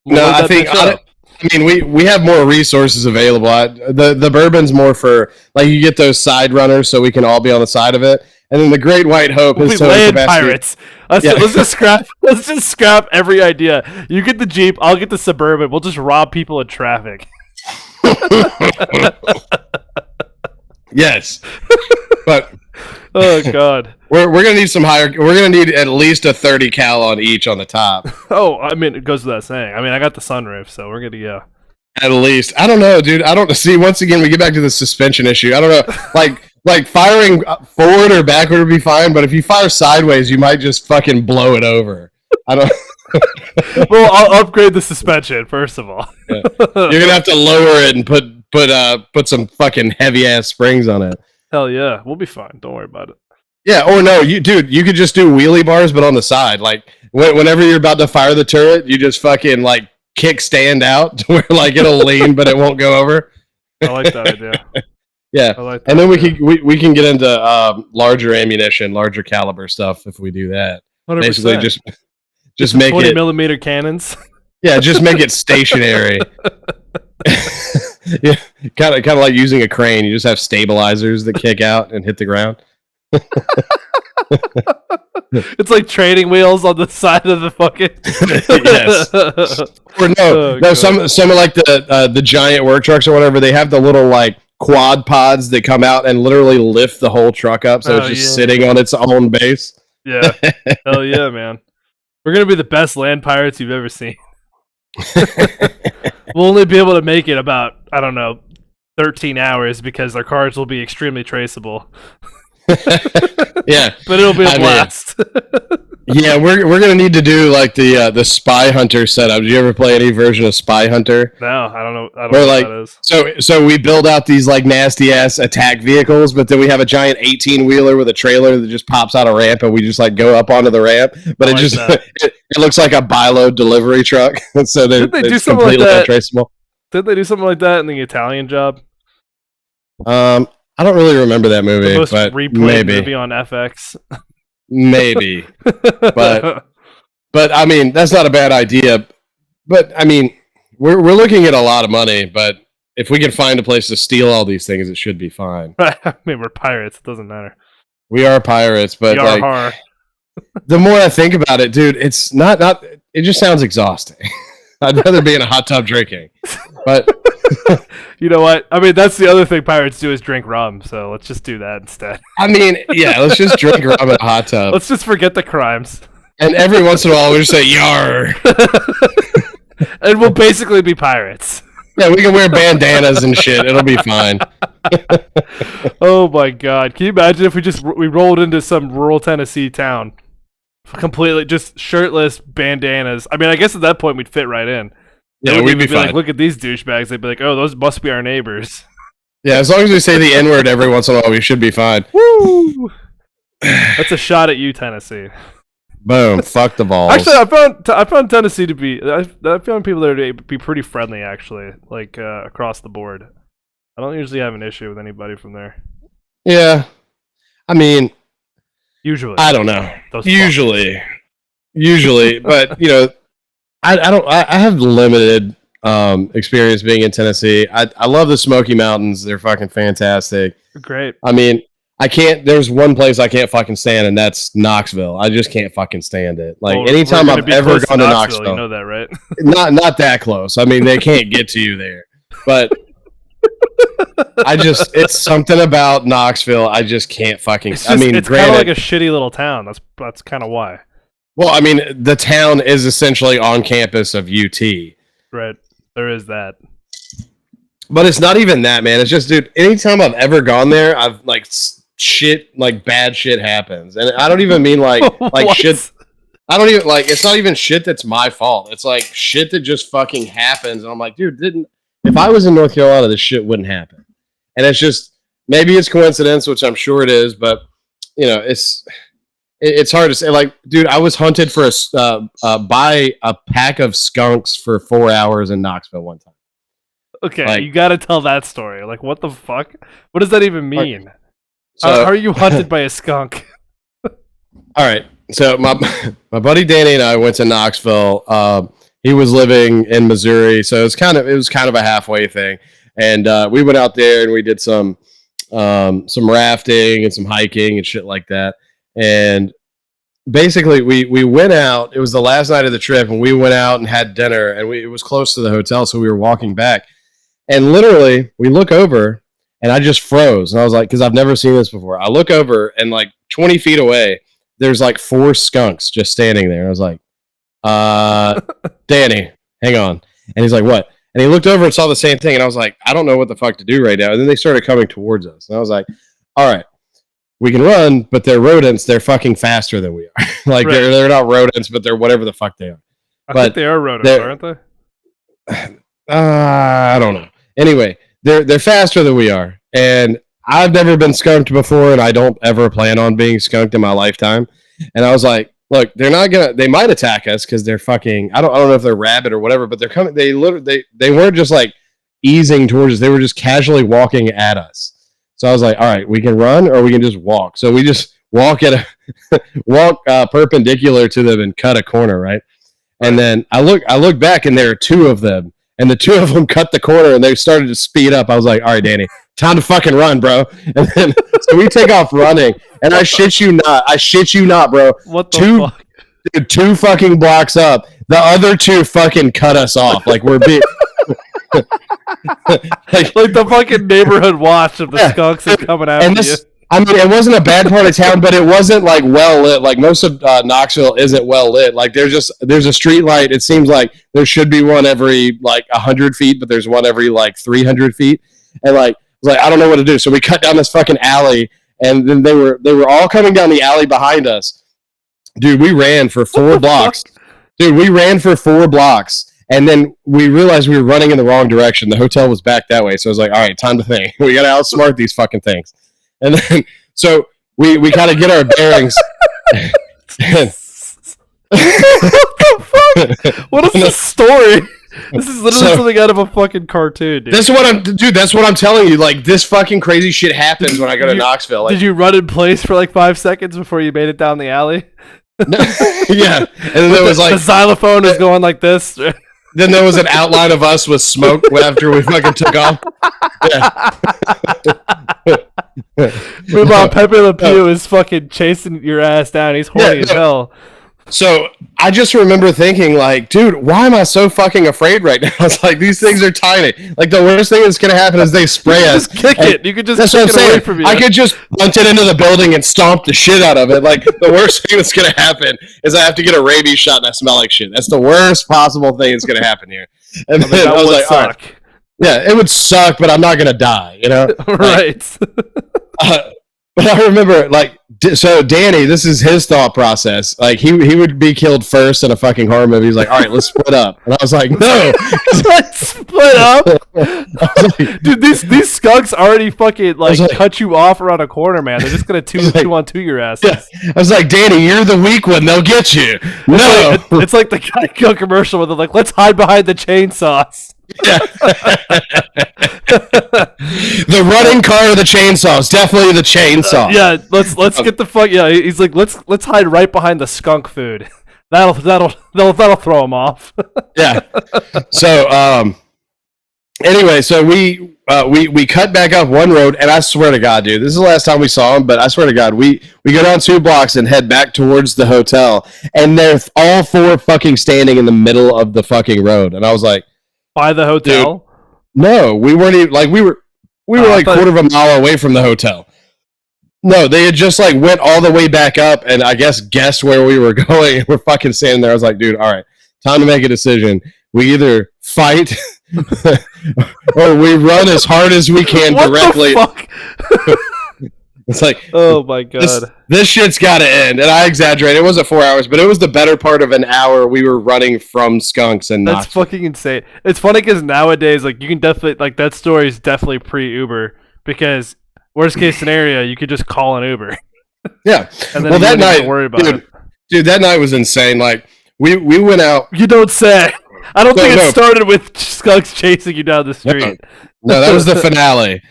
Speaker 2: I mean, we have more resources available. The Bourbon's more for, like, you get those side runners so we can all be on the side of it. And then the Great White Hope is
Speaker 1: land pirates. Let's just scrap every idea. You get the Jeep, I'll get the Suburban. We'll just rob people in traffic.
Speaker 2: Yes, but
Speaker 1: oh god,
Speaker 2: we're gonna need some higher. We're gonna need at least a 30 cal on each on the top.
Speaker 1: Oh, I mean, it goes without saying. I mean, I got the sunroof, so we're good to go.
Speaker 2: At least, I don't know, dude. I don't see. Once again, we get back to the suspension issue. I don't know, like firing forward or backward would be fine, but if you fire sideways, you might just fucking blow it over. I don't.
Speaker 1: Well, I'll upgrade the suspension first of all.
Speaker 2: Yeah. You're gonna have to lower it and put some fucking heavy ass springs on it.
Speaker 1: Hell yeah, we'll be fine. Don't worry about it.
Speaker 2: Yeah, or no, you could just do wheelie bars, but on the side. Like whenever you're about to fire the turret, you just fucking like kickstand out to where like it'll lean, but it won't go over.
Speaker 1: I like that idea.
Speaker 2: Yeah,
Speaker 1: I like that
Speaker 2: and then
Speaker 1: idea.
Speaker 2: we can get into larger ammunition, larger caliber stuff if we do that.
Speaker 1: 100%.
Speaker 2: Basically, just make
Speaker 1: 20
Speaker 2: it
Speaker 1: millimeter cannons.
Speaker 2: Yeah, just make it stationary. Yeah, kind of like using a crane. You just have stabilizers that kick out and hit the ground.
Speaker 1: It's like training wheels on the side of the fucking.
Speaker 2: Yes. Or no. Some are like the giant work trucks or whatever. They have the little like quad pods that come out and literally lift the whole truck up, so it's just sitting on its own base.
Speaker 1: Yeah. Hell yeah, man. We're gonna be the best land pirates you've ever seen. We'll only be able to make it about, 13 hours because our cars will be extremely traceable.
Speaker 2: Yeah,
Speaker 1: but it'll be a blast.
Speaker 2: Yeah, we're gonna need to do like the Spy Hunter setup. Did you ever play any version of Spy Hunter?
Speaker 1: No, I don't know. I don't know what that is.
Speaker 2: So we build out these like nasty ass attack vehicles, but then we have a giant 18-wheeler with a trailer that just pops out a ramp, and we just like go up onto the ramp. But it looks like a bi-load delivery truck. So
Speaker 1: did they do something like that? Untraceable. Did they do something like that in the Italian Job?
Speaker 2: I don't really remember that movie.
Speaker 1: The most
Speaker 2: but
Speaker 1: replayed movie on FX.
Speaker 2: Maybe, but I mean that's not a bad idea. But I mean we're looking at a lot of money. But if we can find a place to steal all these things, it should be fine.
Speaker 1: I mean we're pirates. It doesn't matter.
Speaker 2: We are pirates, but the more I think about it, dude, it's not. It just sounds exhausting. I'd rather be in a hot tub drinking. But
Speaker 1: You know what? I mean, that's the other thing pirates do is drink rum. So let's just do that instead.
Speaker 2: I mean, yeah, let's just drink rum in a hot tub.
Speaker 1: Let's just forget the crimes,
Speaker 2: And every once in a while, we just say "yar."
Speaker 1: and we'll basically be pirates.
Speaker 2: Yeah, we can wear bandanas and shit. It'll be fine.
Speaker 1: Oh my god! Can you imagine if we rolled into some rural Tennessee town, completely just shirtless, bandanas? I mean, I guess at that point we'd fit right in.
Speaker 2: Yeah,
Speaker 1: They
Speaker 2: we'd be
Speaker 1: be like,
Speaker 2: fine.
Speaker 1: look at these douchebags. They'd be like, oh, those must be our neighbors.
Speaker 2: Yeah, as long as we say the N word every once in a while, we should be fine.
Speaker 1: Woo! That's a shot at you, Tennessee.
Speaker 2: Boom. Fuck the balls.
Speaker 1: Actually, I found Tennessee to be. I found people there to be pretty friendly. Actually, like across the board. I don't usually have an issue with anybody from there.
Speaker 2: Yeah. I mean,
Speaker 1: Usually,
Speaker 2: I don't know.
Speaker 1: Those
Speaker 2: Usually, but you know, I have limited experience being in Tennessee. I love the Smoky Mountains. They're fucking fantastic.
Speaker 1: great.
Speaker 2: I mean, there's one place I can't fucking stand, and that's Knoxville. I just can't fucking stand it. Like
Speaker 1: Well,
Speaker 2: anytime
Speaker 1: we're gonna
Speaker 2: I've
Speaker 1: be
Speaker 2: ever
Speaker 1: close
Speaker 2: gone to Knoxville,
Speaker 1: you know that, right?
Speaker 2: not that close. I mean, they can't get to you there. But it's something about Knoxville. I just can't fucking.
Speaker 1: It's
Speaker 2: I mean,
Speaker 1: it's kind of
Speaker 2: granted,
Speaker 1: like a shitty little town. That's kind of why,
Speaker 2: well, I mean, the town is essentially on campus of UT.
Speaker 1: right? There is that.
Speaker 2: But it's not even that, man. It's just, dude, anytime I've ever gone there, I've like bad shit happens. And I don't even mean like
Speaker 1: What?
Speaker 2: shit. I don't even like, it's not even shit that's my fault. It's like shit that just fucking happens. And I'm like, dude, if I was in North Carolina, this shit wouldn't happen. And it's just, maybe it's coincidence, which I'm sure it is, but you know, it's hard to say. Like, dude, I was hunted for by a pack of skunks for 4 hours in Knoxville one time.
Speaker 1: Okay,
Speaker 2: Like-
Speaker 1: you got to tell that story. Like, what the fuck? What does that even mean?
Speaker 2: So,
Speaker 1: How are you hunted by a skunk?
Speaker 2: all right. So my buddy Danny and I went to Knoxville. He was living in Missouri, so it was kind of a halfway thing. And we went out there and we did some rafting and some hiking and shit like that. And basically, we went out. It was the last night of the trip, and we went out and had dinner. And it was close to the hotel, so we were walking back. And literally, we look over, and I just froze. And I was like, because I've never seen this before. I look over, and like 20 feet away, there's like 4 skunks just standing there. And I was like, Danny, hang on. And he's like, what? And he looked over and saw the same thing. And I was like, I don't know what the fuck to do right now. And then they started coming towards us. And I was like, all right, we can run, but they're rodents. They're fucking faster than we are. Like,
Speaker 1: Right.
Speaker 2: they're not rodents, but they're whatever the fuck they are.
Speaker 1: I
Speaker 2: But
Speaker 1: think they are rodents,
Speaker 2: they're-
Speaker 1: aren't they?
Speaker 2: I don't know. Anyway, they're faster than we are, and I've never been skunked before, and I don't ever plan on being skunked in my lifetime. And I was like, look, they're not gonna. They might attack us because they're fucking. I don't know if they're rabid or whatever, but they're coming. They literally they weren't just like easing towards us. They were just casually walking at us. So I was like, all right, we can run or we can just walk. So we just walk perpendicular to them and cut a corner, right? And then I look back and there are 2 of them. And the 2 of them cut the corner and they started to speed up. I was like, all right, Danny, time to fucking run, bro. And then so we take off running. And I shit you not, bro.
Speaker 1: What the
Speaker 2: 2
Speaker 1: fuck?
Speaker 2: Dude, 2 fucking blocks up. The other 2 fucking cut us off. Like we're big.
Speaker 1: Like the fucking neighborhood watch of the
Speaker 2: Yeah.
Speaker 1: skunks is coming after
Speaker 2: And this, I mean, it wasn't a bad part of town, but it wasn't like well lit. Like most of Knoxville isn't well lit. Like there's a street light. It seems like there should be one every like 100 feet, but there's one every like 300 feet. And like, I was like, I don't know what to do. So we cut down this fucking alley, and then they were all coming down the alley behind us. Dude, we ran for 4 blocks. Dude, we ran for 4 blocks. And then we realized we were running in the wrong direction. The hotel was back that way. So I was like, all right, time to think. We got to outsmart these fucking things. And then, so we kind of get our bearings.
Speaker 1: What is this story? This is literally
Speaker 2: So-
Speaker 1: something out of a fucking cartoon, dude.
Speaker 2: That's what I'm telling you. Like, this fucking crazy shit happens when I go to Knoxville. Like,
Speaker 1: Did you run in place for like 5 seconds before you made it down the alley?
Speaker 2: yeah. And then there was
Speaker 1: The
Speaker 2: like,
Speaker 1: xylophone is going like this.
Speaker 2: then there was an outline of us with smoke after we fucking took off. Yeah.
Speaker 1: Meanwhile, Pepe Le Pew is fucking chasing your ass down. He's horny
Speaker 2: Yeah,
Speaker 1: as hell.
Speaker 2: So I just remember thinking, like, dude, why am I so fucking afraid right now? It's like, these things are tiny. Like, the worst thing that's going to happen is they spray us.
Speaker 1: Just kick it. You could just
Speaker 2: that's
Speaker 1: kick
Speaker 2: what I'm
Speaker 1: it away
Speaker 2: saying.
Speaker 1: from you.
Speaker 2: I could just punt it into the building and stomp the shit out of it. Like, the worst thing that's going to happen is I have to get a rabies shot and I smell like shit. That's the worst possible thing that's going to happen here. And then I was like, all right. Yeah, it would suck, but I'm not going to die, you know?
Speaker 1: Right.
Speaker 2: But I remember, like, so Danny, this is his thought process. Like, he would be killed first in a fucking horror movie. He's like, all right, let's split up. And I was like, no.
Speaker 1: Let's split up? Dude, these skunks already fucking, like, cut you off around a corner, man. They're just going to two on two your ass.
Speaker 2: Yeah. I was like, Danny, you're the weak one. They'll get you. No.
Speaker 1: It's like the Geico commercial where they're like, let's hide behind the chainsaws.
Speaker 2: Yeah. The running car or the chainsaws, definitely the chainsaw.
Speaker 1: Yeah, let's get the fuck. Yeah, he's like, let's hide right behind the skunk food. That'll throw him off.
Speaker 2: Yeah. So anyway, so we cut back up one road, and I swear to God, dude, this is the last time we saw him. But I swear to God, we go down 2 blocks and head back towards the hotel, and they're all 4 fucking standing in the middle of the fucking road, and I was like.
Speaker 1: By the hotel?
Speaker 2: Dude, no, we weren't even like we were like quarter of a mile away from the hotel. No, they had just like went all the way back up and I guess guessed where we were going. We're fucking standing there. I was like, dude, all right, time to make a decision. We either fight or we run as hard as we can directly.
Speaker 1: What the fuck?
Speaker 2: It's like,
Speaker 1: oh my God.
Speaker 2: This shit's got to end. And I exaggerate. It wasn't 4 hours, but it was the better part of an hour we were running from skunks and
Speaker 1: That's fucking insane. It's funny because nowadays, like, you can definitely, like, that story is definitely pre-Uber because worst case scenario, you could just call an Uber.
Speaker 2: Yeah.
Speaker 1: And then
Speaker 2: well, that night,
Speaker 1: worry about it.
Speaker 2: Dude, that night was insane. Like, we went out.
Speaker 1: You don't say. I don't think it started with skunks chasing you down the street.
Speaker 2: No, that was the finale.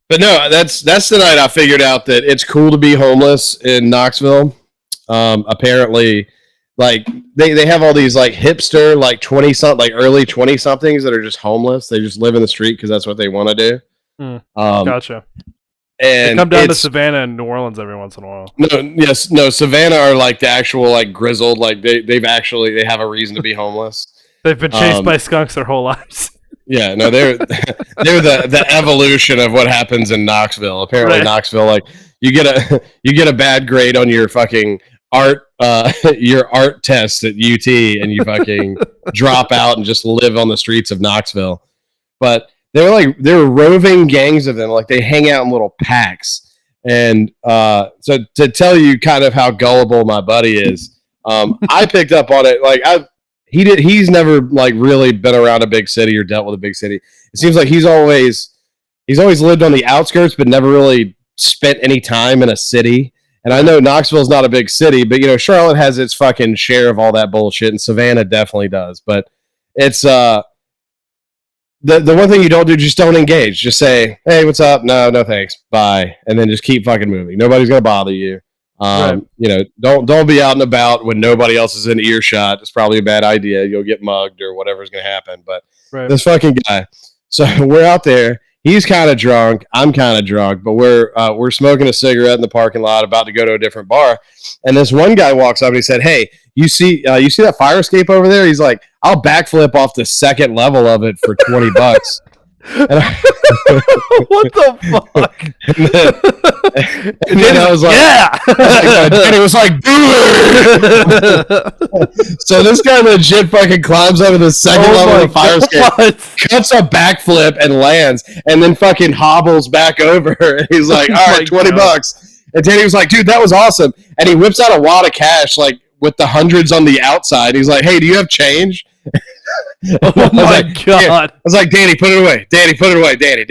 Speaker 2: But no, that's the night I figured out that it's cool to be homeless in Knoxville. Apparently, like they have all these like hipster, like 20-something, like early 20-somethings that are just homeless. They just live in the street because that's what they want to do.
Speaker 1: Gotcha.
Speaker 2: And
Speaker 1: they come down to Savannah and New Orleans every once in a while.
Speaker 2: No, Savannah are like the actual like grizzled, like they have a reason to be homeless.
Speaker 1: They've been chased by skunks their whole lives.
Speaker 2: Yeah, no, they're the evolution of what happens in Knoxville. Apparently, right. Knoxville, like you get a bad grade on your fucking art test at UT, and you fucking drop out and just live on the streets of Knoxville. But they were roving gangs of them, like they hang out in little packs. And so to tell you kind of how gullible my buddy is, I picked up on it. Like he's never like really been around a big city or dealt with a big city. It seems like he's always lived on the outskirts, but never really spent any time in a city. And I know Knoxville's not a big city, but you know, Charlotte has its fucking share of all that bullshit, and Savannah definitely does. But it's the one thing you don't do, just don't engage. Just say, hey, what's up? No thanks. Bye. And then just keep fucking moving. Nobody's gonna bother you. Right. You know, don't be out and about when nobody else is in earshot. It's probably a bad idea. You'll get mugged or whatever's going to happen. But This fucking guy. So we're out there. He's kind of drunk. I'm kind of drunk. But we're smoking a cigarette in the parking lot, about to go to a different bar. And this one guy walks up and he said, "Hey, you see that fire escape over there?" He's like, "I'll backflip off the second level of it for $20."
Speaker 1: What the fuck?
Speaker 2: And then I was like, yeah. And it was like, so this guy legit fucking climbs over the second level of the fire escape, cuts a backflip and lands, and then fucking hobbles back over. And he's like, all right, $20. And Danny was like, dude, that was awesome. And he whips out a wad of cash, like with the hundreds on the outside. He's like, hey, do you have change?
Speaker 1: Oh my God.
Speaker 2: I was like, Danny, put it away. Danny, put it away. Danny,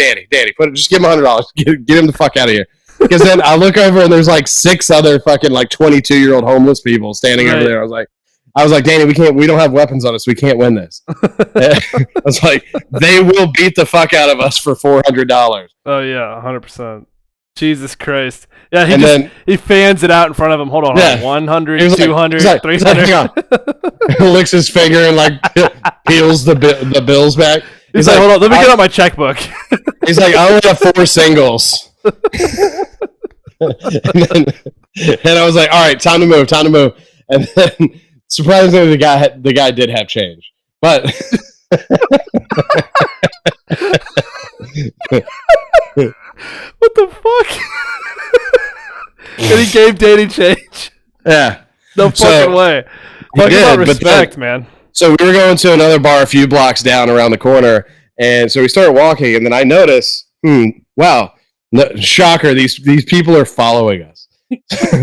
Speaker 2: just give him $100. Get him the fuck out of here. Because then I look over and there's like 6 other fucking like 22-year-old homeless people standing over there. I was like, Danny, we don't have weapons on us. We can't win this. I was like, they will beat the fuck out of us for $400.
Speaker 1: Oh yeah, 100%. Jesus Christ. Yeah, he fans it out in front of him. Hold on. 100, 200, 300.
Speaker 2: Licks his finger and like peels the bills back.
Speaker 1: He's like, hold on, let me get out my checkbook.
Speaker 2: He's like, I only have 4 singles. and I was like, all right, time to move. And then surprisingly, the guy did have change, but
Speaker 1: What the fuck? And he gave Danny change.
Speaker 2: yeah,
Speaker 1: No fucking way. Fuck about respect, man.
Speaker 2: So we were going to another bar a few blocks down around the corner, and so we started walking, and then I noticed, wow, shocker, these people are following us.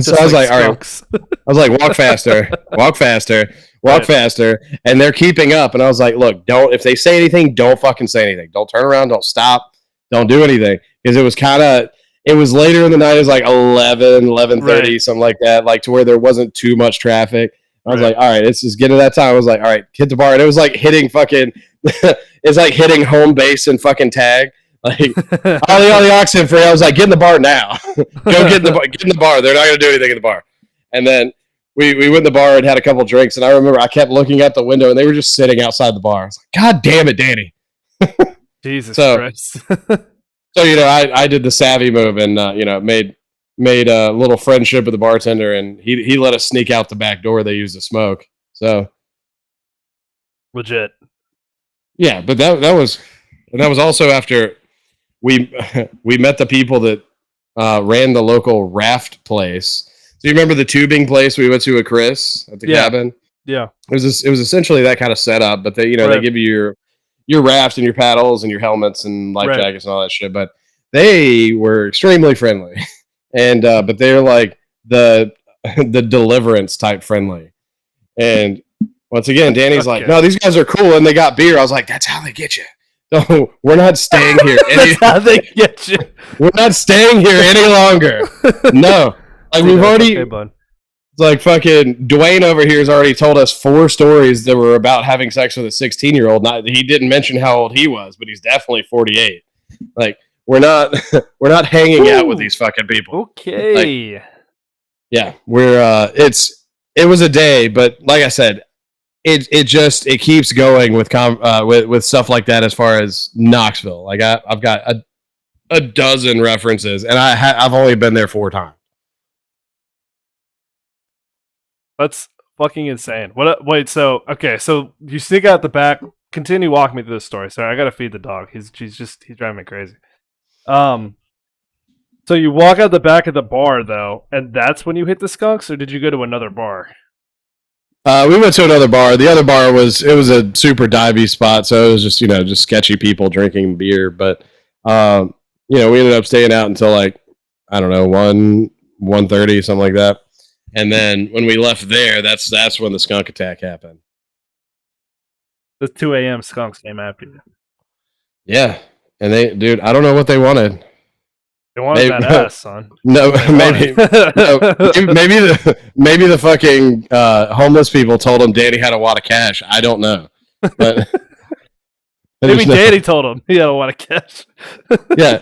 Speaker 2: So I was like, all right, I was like, walk faster, walk faster, and they're keeping up, and I was like, look, don't, if they say anything, don't fucking say anything. Don't turn around, don't stop, don't do anything, because it was later in the night, it was like 11:30, right, something like that, like to where there wasn't too much traffic. I was like, all right, it's just getting to that time. I was like, all right, hit the bar. And it was like hitting fucking, it's like hitting home base and fucking tag. Like, all the oxygen free. I was like, get in the bar now. Go get in the bar. They're not going to do anything in the bar. And then we went in the bar and had a couple drinks. And I remember I kept looking out the window and they were just sitting outside the bar. I was like, God damn it, Danny.
Speaker 1: Jesus Christ.
Speaker 2: So, I did the savvy move and, made a little friendship with the bartender, and he let us sneak out the back door they used to smoke. So
Speaker 1: legit.
Speaker 2: Yeah, but that was also after we met the people that ran the local raft place. So you remember the tubing place we went to with Chris at the cabin?
Speaker 1: Yeah.
Speaker 2: It was essentially that kind of setup, but they they give you your raft and your paddles and your helmets and life jackets and all that shit, but they were extremely friendly. And but they're like the Deliverance type friendly. And once again, Danny's like, no, these guys are cool and they got beer. I was like, that's how they get you. No, we're not staying here.
Speaker 1: That's how they get you.
Speaker 2: We're not staying here any longer. No. Like we've already like fucking Dwayne over here has already told us 4 stories that were about having sex with a 16-year-old. He didn't mention how old he was, but he's definitely 48. Like we're not hanging out with these fucking people.
Speaker 1: Okay.
Speaker 2: Like, yeah, we're it was a day, but like I said, it keeps going with stuff like that as far as Knoxville. Like I've got a dozen references, and I've only been there 4 times.
Speaker 1: That's fucking insane. Wait, so you sneak out the back. Continue walking me through this story. Sorry, I gotta feed the dog. He's driving me crazy. So you walk out the back of the bar though, and that's when you hit the skunks, or did you go to another bar?
Speaker 2: We went to another bar. The other bar was a super divey spot, so it was just sketchy people drinking beer. But we ended up staying out until like I don't know 1:30, something like that. And then when we left there, that's when the skunk attack happened.
Speaker 1: The 2 a.m. skunks came after you.
Speaker 2: Yeah. And I don't know what they wanted.
Speaker 1: They wanted that ass, son.
Speaker 2: No, maybe the fucking homeless people told him Danny had a wad of cash. I don't know. But
Speaker 1: maybe Danny told him he had a wad of cash.
Speaker 2: Yeah.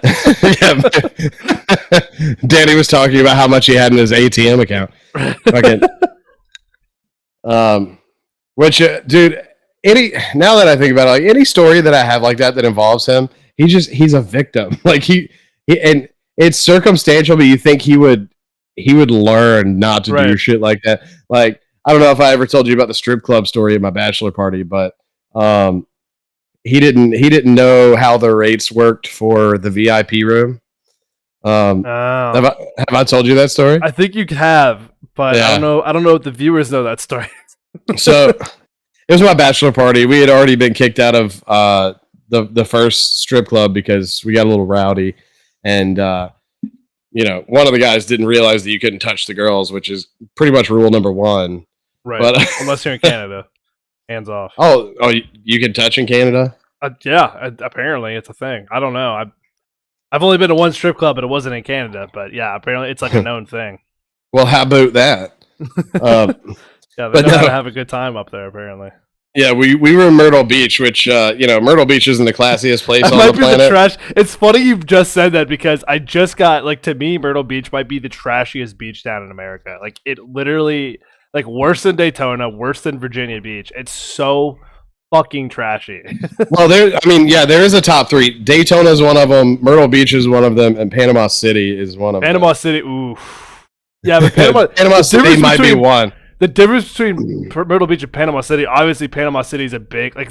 Speaker 2: Danny was talking about how much he had in his ATM account. Fucking, which, dude, now that I think about it, like any story that I have like that involves him, he's a victim. Like he and it's circumstantial, but you think he would learn not to do shit like that. Like I don't know if I ever told you about the strip club story at my bachelor party, but he didn't know how the rates worked for the VIP room. Have I told you that story?
Speaker 1: I think you have, but yeah. I don't know if the viewers know that story.
Speaker 2: So it was my bachelor party. We had already been kicked out of the first strip club because we got a little rowdy, and one of the guys didn't realize that you couldn't touch the girls, which is pretty much rule number 1.
Speaker 1: Right. But unless you're in Canada, hands off.
Speaker 2: Oh, you can touch in Canada?
Speaker 1: Yeah, apparently it's a thing. I don't know. I've only been to one strip club, but it wasn't in Canada. But yeah, apparently it's like a known thing.
Speaker 2: Well, how about that?
Speaker 1: Yeah, they know how to have a good time up there, apparently.
Speaker 2: Yeah, we were in Myrtle Beach, which Myrtle Beach isn't the classiest place on the planet.
Speaker 1: The trash. It's funny you've just said that because I just got to me, Myrtle Beach might be the trashiest beach down in America. Like it literally, worse than Daytona, worse than Virginia Beach. It's so fucking trashy.
Speaker 2: Well, there is a top three. Daytona is one of them. Myrtle Beach is one of them, and Panama City is one of them.
Speaker 1: Panama City, ooh. Yeah, but
Speaker 2: Panama City might be one.
Speaker 1: The difference between Myrtle Beach and Panama City, obviously Panama City is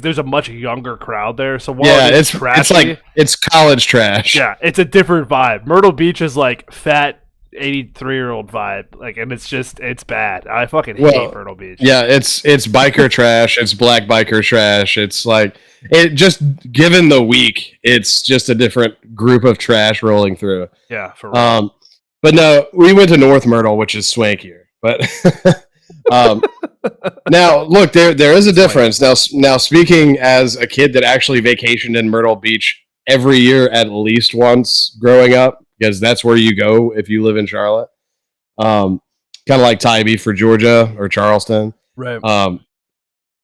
Speaker 1: there's a much younger crowd there. So while it's trashy,
Speaker 2: it's like it's college trash.
Speaker 1: Yeah, it's a different vibe. Myrtle Beach is like fat 83-year-old vibe, like, and it's bad. I fucking hate Myrtle Beach.
Speaker 2: Yeah, it's biker trash. It's black biker trash. It's like it just given the week, it's just a different group of trash rolling through.
Speaker 1: Yeah, for real.
Speaker 2: But no, we went to North Myrtle, which is swankier. But now look, there is a difference. Now speaking as a kid that actually vacationed in Myrtle Beach every year at least once growing up, because that's where you go if you live in Charlotte. Kind of like Tybee for Georgia or Charleston.
Speaker 1: Right.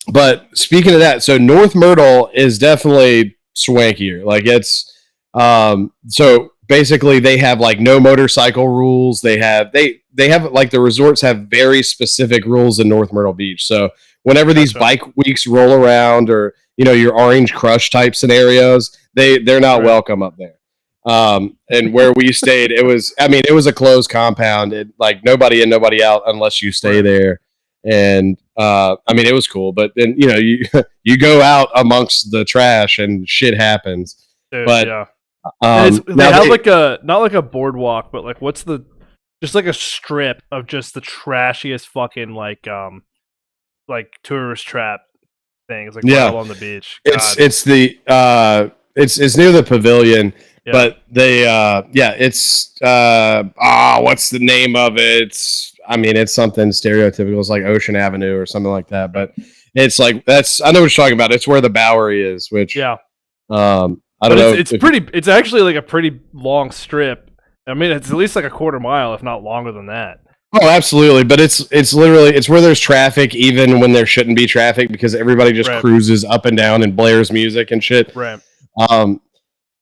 Speaker 2: But speaking of that, so North Myrtle is definitely swankier. Like it's so basically they have like no motorcycle rules. They have like the resorts have very specific rules in North Myrtle Beach. So whenever these bike weeks roll around, or your Orange Crush type scenarios, they're not welcome up there. And where we stayed, it was a closed compound. It like nobody in, nobody out unless you stay there. And it was cool, but then you go out amongst the trash and shit happens.
Speaker 1: Dude,
Speaker 2: but
Speaker 1: yeah. They have like not like a boardwalk, but like just like a strip of just the trashiest fucking like tourist trap things, like right along the beach. God.
Speaker 2: It's near the pavilion. Yeah. But they, it's, what's the name of it? It's something stereotypical. It's like Ocean Avenue or something like that. But it's like, I know what you're talking about. It's where the Bowery is, which, I don't know.
Speaker 1: It's actually like a pretty long strip. I mean, it's at least like a quarter mile, if not longer than that.
Speaker 2: Oh, absolutely. But it's literally, it's where there's traffic, even when there shouldn't be traffic, because everybody just cruises up and down and blares music and shit.
Speaker 1: Right.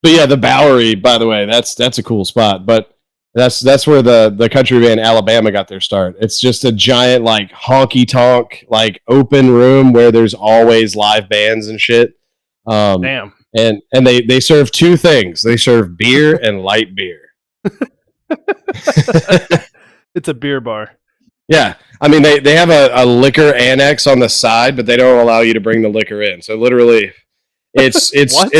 Speaker 2: But yeah, the Bowery, by the way, that's a cool spot. But that's where the country band Alabama got their start. It's just a giant like honky tonk like open room where there's always live bands and shit.
Speaker 1: Damn.
Speaker 2: And they serve two things. They serve beer and light beer.
Speaker 1: It's a beer bar.
Speaker 2: Yeah. They have a liquor annex on the side, but they don't allow you to bring the liquor in. So literally it's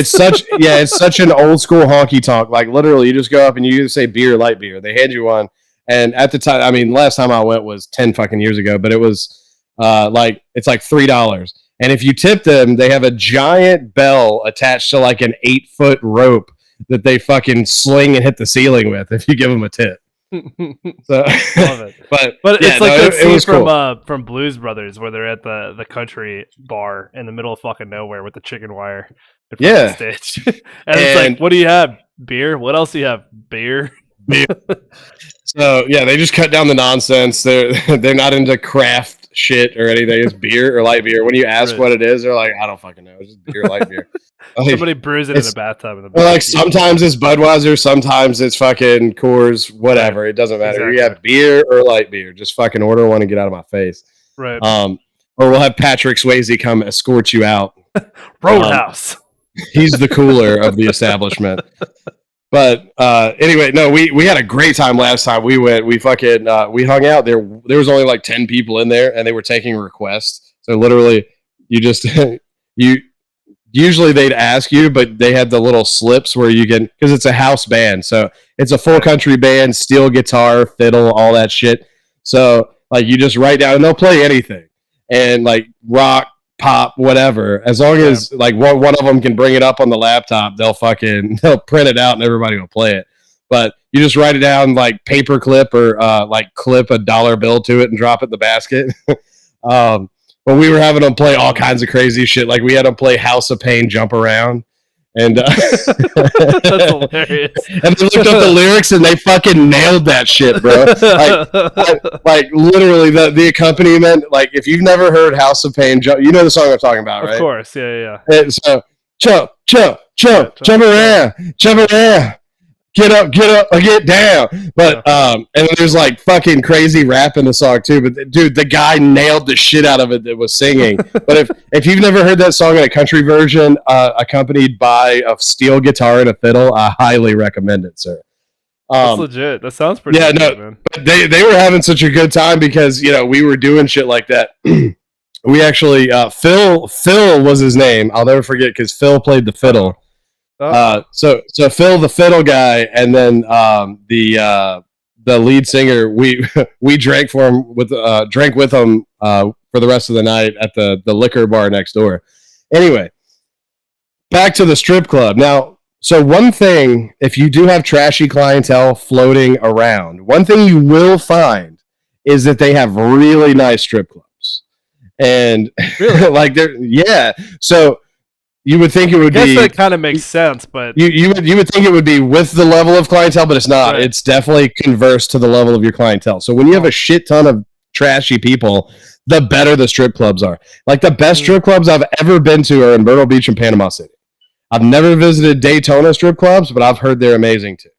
Speaker 2: such an old school honky tonk. Like literally, you just go up and you either say beer or light beer. They hand you one, and at the time, last time I went was 10 fucking years ago, but it was it's like $3. And if you tip them, they have a giant bell attached to like an 8-foot rope that they fucking sling and hit the ceiling with if you give them a tip. So,
Speaker 1: love it. But it's like that scene from Blues Brothers where they're at the country bar in the middle of fucking nowhere with the chicken wire in front of the stage. and it's like, what do you have? Beer? What else do you have? Beer.
Speaker 2: So yeah, they just cut down the nonsense. They're not into craft shit or anything. It's beer or light beer. When you ask what it is, they're like, I don't fucking know. It's just beer or light beer.
Speaker 1: Somebody brews it in a bathtub.
Speaker 2: Like sometimes it's Budweiser, sometimes it's fucking Coors, whatever. It doesn't matter. Exactly. You have beer or light beer. Just fucking order one and get out of my face.
Speaker 1: Right.
Speaker 2: Or we'll have Patrick Swayze come escort you out.
Speaker 1: Roadhouse.
Speaker 2: He's the cooler of the establishment. But anyway, no, we had a great time last time we went. We fucking we hung out there. There was only like 10 people in there, and they were taking requests. So literally, you just usually they'd ask you, but they had the little slips where you can, because it's a house band, so it's a full country band, steel guitar, fiddle, all that shit. So like you just write down, and they'll play anything, and like rock, pop, whatever, as long as like one of them can bring it up on the laptop, they'll print it out and everybody will play it. But you just write it down, like paper clip or like clip a $1 bill to it and drop it in the basket. But we were having them play all kinds of crazy shit. Like we had them play House of Pain, Jump Around. And
Speaker 1: that's hilarious.
Speaker 2: And they looked up the lyrics and they fucking nailed that shit, bro. Like literally the accompaniment. Like if you've never heard House of Pain, you know the song I'm talking about, right?
Speaker 1: Of course, yeah.
Speaker 2: And so jump around. get up, get down. But and then there's like fucking crazy rap in the song too. But dude, the guy nailed the shit out of it that was singing. But if you've never heard that song in a country version, accompanied by a steel guitar and a fiddle, I highly recommend it, sir.
Speaker 1: That's legit. That sounds pretty
Speaker 2: good,
Speaker 1: man.
Speaker 2: But they were having such a good time because we were doing shit like that. We actually Phil was his name. I'll never forget because Phil played the fiddle. So Phil the fiddle guy, and then the lead singer, we drank with him for the rest of the night at the liquor bar next door. Anyway, back to the strip club. Now, so one thing, if you do have trashy clientele floating around, one thing you will find is that they have really nice strip clubs. And really? Like so you would think it would be.
Speaker 1: I guess that kind of makes sense, but
Speaker 2: you would think it would be with the level of clientele, but it's not. Right. It's definitely converse to the level of your clientele. So when you have a shit ton of trashy people, the better the strip clubs are. Like the best strip clubs I've ever been to are in Myrtle Beach and Panama City. I've never visited Daytona strip clubs, but I've heard they're amazing too.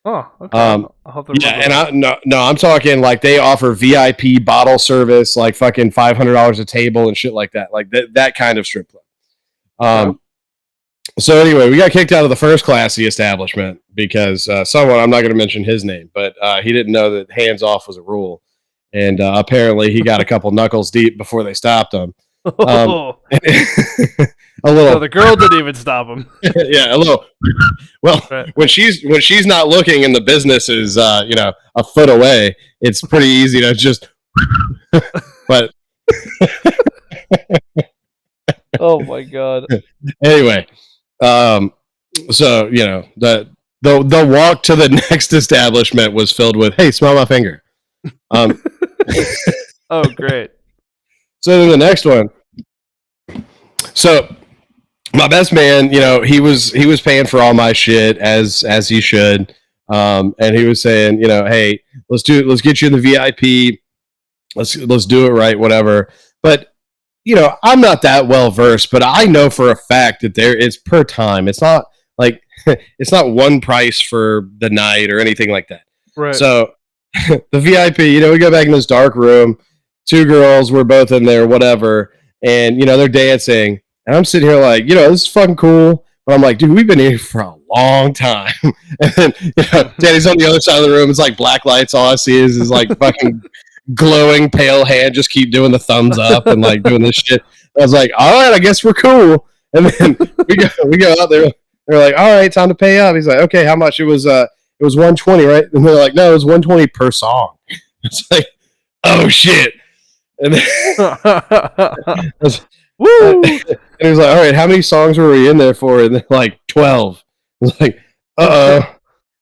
Speaker 1: Oh, okay.
Speaker 2: I'm talking like they offer VIP bottle service, like fucking $500 a table and shit like that, like that kind of strip club. So anyway, we got kicked out of the first classy establishment because someone, I'm not going to mention his name, but he didn't know that hands off was a rule, and apparently he got a couple knuckles deep before they stopped him. A little.
Speaker 1: So the girl didn't even stop him.
Speaker 2: Yeah, a little. Well, right. when she's not looking and the business is a foot away, it's pretty easy to just. But.
Speaker 1: Oh my god.
Speaker 2: Anyway, so the walk to the next establishment was filled with, "Hey, smell my finger."
Speaker 1: Oh, great.
Speaker 2: So then the next one. So my best man, he was paying for all my shit as he should, and he was saying, hey, let's get you in the VIP, let's do it right, whatever. But I'm not that well versed, but I know for a fact that it's per time. It's not like it's not one price for the night or anything like that.
Speaker 1: Right.
Speaker 2: So the VIP, we go back in this dark room. Two girls, we're both in there, whatever, and they're dancing. And I'm sitting here like, this is fucking cool. But I'm like, dude, we've been here for a long time. And then, Danny's on the other side of the room. It's like black lights. All I see is like fucking glowing pale hand. Just keep doing the thumbs up and like doing this shit. I was like, all right, I guess we're cool. And then we go out there. They're like, all right, time to pay up. He's like, okay, how much? It was $120, right? And they're like, no, it was $120 per song. It's like, oh shit. And then
Speaker 1: woo!
Speaker 2: And he was like, all right, how many songs were we in there for? And they're like, 12. I was like, uh-oh.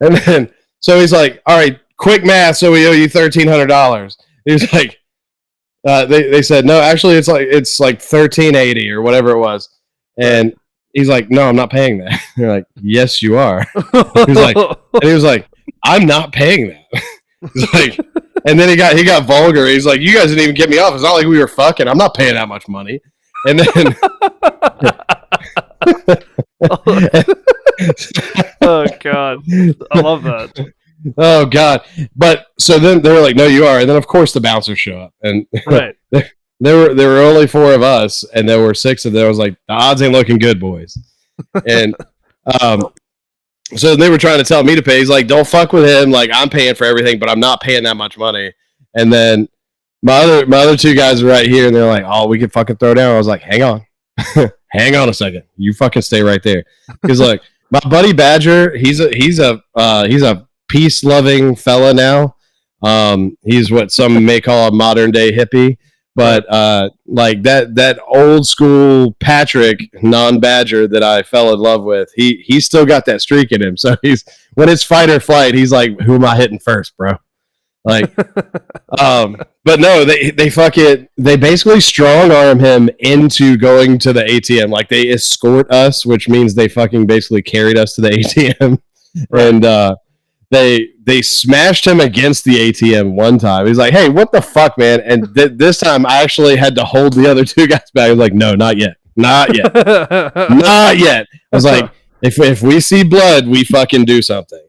Speaker 2: And then, so he's like, all right, quick math, so we owe you $1,300. He was like, they said, no, actually, it's like $1,380 or whatever it was. And he's like, no, I'm not paying that. They're like, yes, you are. He was like, I'm not paying that. He's like, and then he got vulgar. He's like, you guys didn't even get me off. It's not like we were fucking. I'm not paying that much money. And then, oh
Speaker 1: god, I love that.
Speaker 2: Oh god, but so then they were like, "No, you are." And then of course the bouncers show up, and
Speaker 1: right.
Speaker 2: there were only 4 of us, and there were 6 of them. I was like, "The odds ain't looking good, boys." And so they were trying to tell me to pay. He's like, "Don't fuck with him. Like I'm paying for everything, but I'm not paying that much money." And then my other 2 guys are right here, and they're like, "Oh, we can fucking throw down." I was like, "Hang on, hang on a second. You fucking stay right there." Because like my buddy Badger, he's a peace-loving fella now. He's what some may call a modern-day hippie, but like that old school Patrick non-Badger that I fell in love with, he's still got that streak in him. So when it's fight or flight, he's like, "Who am I hitting first, bro?" Like, but no, they basically strong arm him into going to the ATM. Like they escort us, which means they fucking basically carried us to the ATM, and they smashed him against the ATM one time. He's like, "Hey, what the fuck, man?" And this time I actually had to hold the other 2 guys back. I was like, "No, not yet, not yet, not yet." I was like, if we see blood, we fucking do something.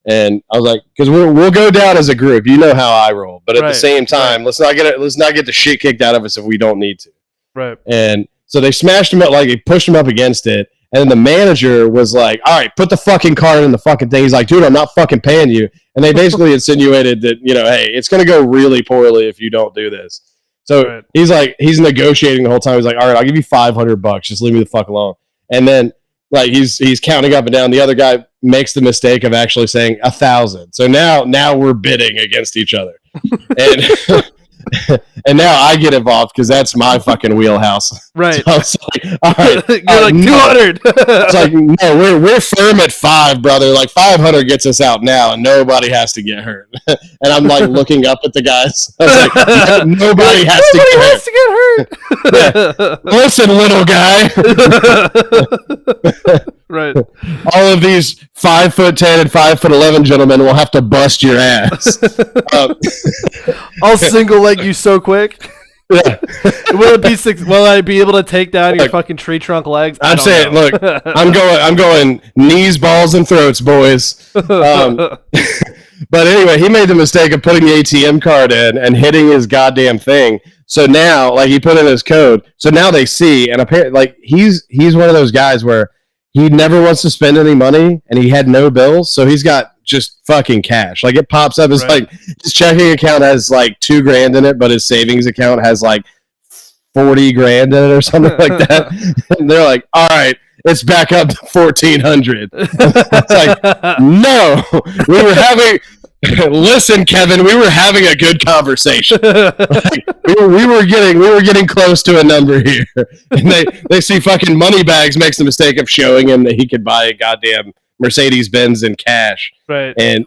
Speaker 2: And I was like, because we'll go down as a group. You know how I roll, but at the
Speaker 1: Right,
Speaker 2: same time, let's not get the shit kicked out of us if we don't need to.
Speaker 1: Right.
Speaker 2: And so they smashed him up, like they pushed him up against it. And then the manager was like, all right, put the fucking card in the fucking thing. He's like, dude, I'm not fucking paying you. And they basically insinuated that, hey, it's going to go really poorly if you don't do this. So he's negotiating the whole time. He's like, all right, I'll give you $500. Just leave me the fuck alone. And then like he's counting up and down. The other guy makes the mistake of actually saying 1,000. So now we're bidding against each other. And and now I get involved because that's my fucking wheelhouse.
Speaker 1: Right.
Speaker 2: So I was like, all right.
Speaker 1: You're like 200.
Speaker 2: It's like, no, we're firm at 5, brother. Like 500 gets us out now, and nobody has to get hurt. And I'm like looking up at the guys. I was like, nobody has to get hurt. Yeah. Listen, little guy.
Speaker 1: Right.
Speaker 2: All of these 5'10" and 5'11" gentlemen will have to bust your ass.
Speaker 1: I'll single leg you so quick.
Speaker 2: Yeah.
Speaker 1: Will I be able to take down your fucking tree trunk legs?
Speaker 2: I'm saying, look, I'm going knees, balls, and throats, boys. But anyway, he made the mistake of putting the ATM card in and hitting his goddamn thing. So now, like, he put in his code. So now they see, and apparently, like, he's one of those guys where he never wants to spend any money, and he had no bills, so he's got just fucking cash. Like, it pops up as like his checking account has like $2,000 in it, but his savings account has like 40 grand in it or something like that. And they're like, all right, it's back up to 1,400. It's like, no, we were having. Listen, Kevin, we were having a good conversation. Like, we were getting close to a number here. And they see fucking Moneybags makes the mistake of showing him that he could buy a goddamn Mercedes-Benz in cash.
Speaker 1: Right.
Speaker 2: And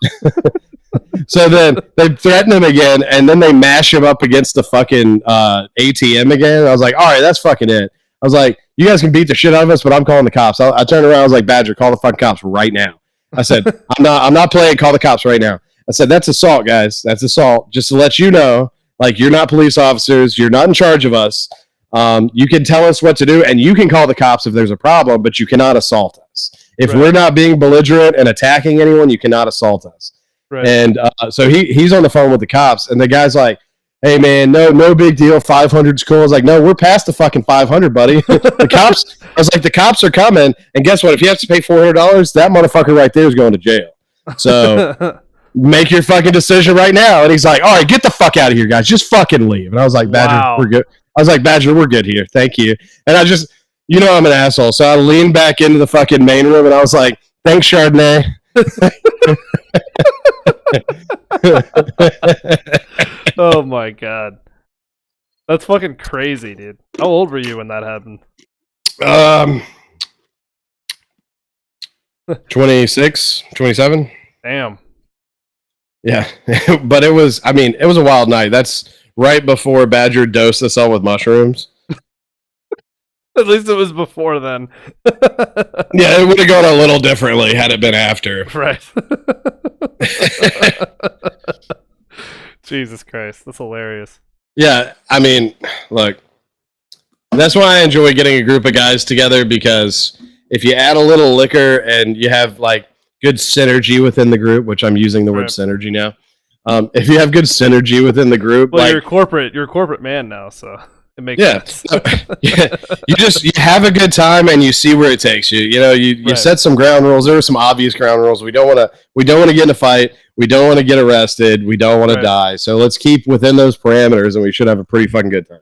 Speaker 2: so then they threaten him again, and then they mash him up against the fucking ATM again. I was like, all right, that's fucking it. I was like, you guys can beat the shit out of us, but I'm calling the cops. I turned around, I was like, Badger, call the fucking cops right now. I said, I'm not playing, call the cops right now. I said, that's assault, guys. That's assault. Just to let you know, like, you're not police officers. You're not in charge of us. You can tell us what to do, and you can call the cops if there's a problem, but you cannot assault us. If we're not being belligerent and attacking anyone, you cannot assault us. Right. And so he's on the phone with the cops, and the guy's like, hey, man, no big deal. 500's cool. I was like, no, we're past the fucking 500, buddy. The cops are coming, and guess what? If you have to pay $400, that motherfucker right there is going to jail. So make your fucking decision right now. And he's like, all right, get the fuck out of here, guys. Just fucking leave. And I was like, Badger, we're good. I was like, Badger, we're good here. Thank you. And I just, I'm an asshole. So I leaned back into the fucking main room, and I was like, thanks, Chardonnay.
Speaker 1: Oh my god, that's fucking crazy, dude. How old were you when that happened?
Speaker 2: 26, 27.
Speaker 1: Damn.
Speaker 2: Yeah. But it was a wild night. That's right before Badger dosed us all with mushrooms.
Speaker 1: At least it was before then.
Speaker 2: Yeah, it would have gone a little differently had it been after.
Speaker 1: Right. Jesus Christ, that's hilarious.
Speaker 2: Yeah, look, that's why I enjoy getting a group of guys together, because if you add a little liquor and you have like good synergy within the group, which I'm using the word synergy now. If you have good synergy within the group,
Speaker 1: well, you're a corporate man now, so it makes sense.
Speaker 2: Yeah, you have a good time and you see where it takes you. You set some ground rules. There are some obvious ground rules. We don't want to get in a fight. We don't want to get arrested. We don't want to die. So let's keep within those parameters, and we should have a pretty fucking good time.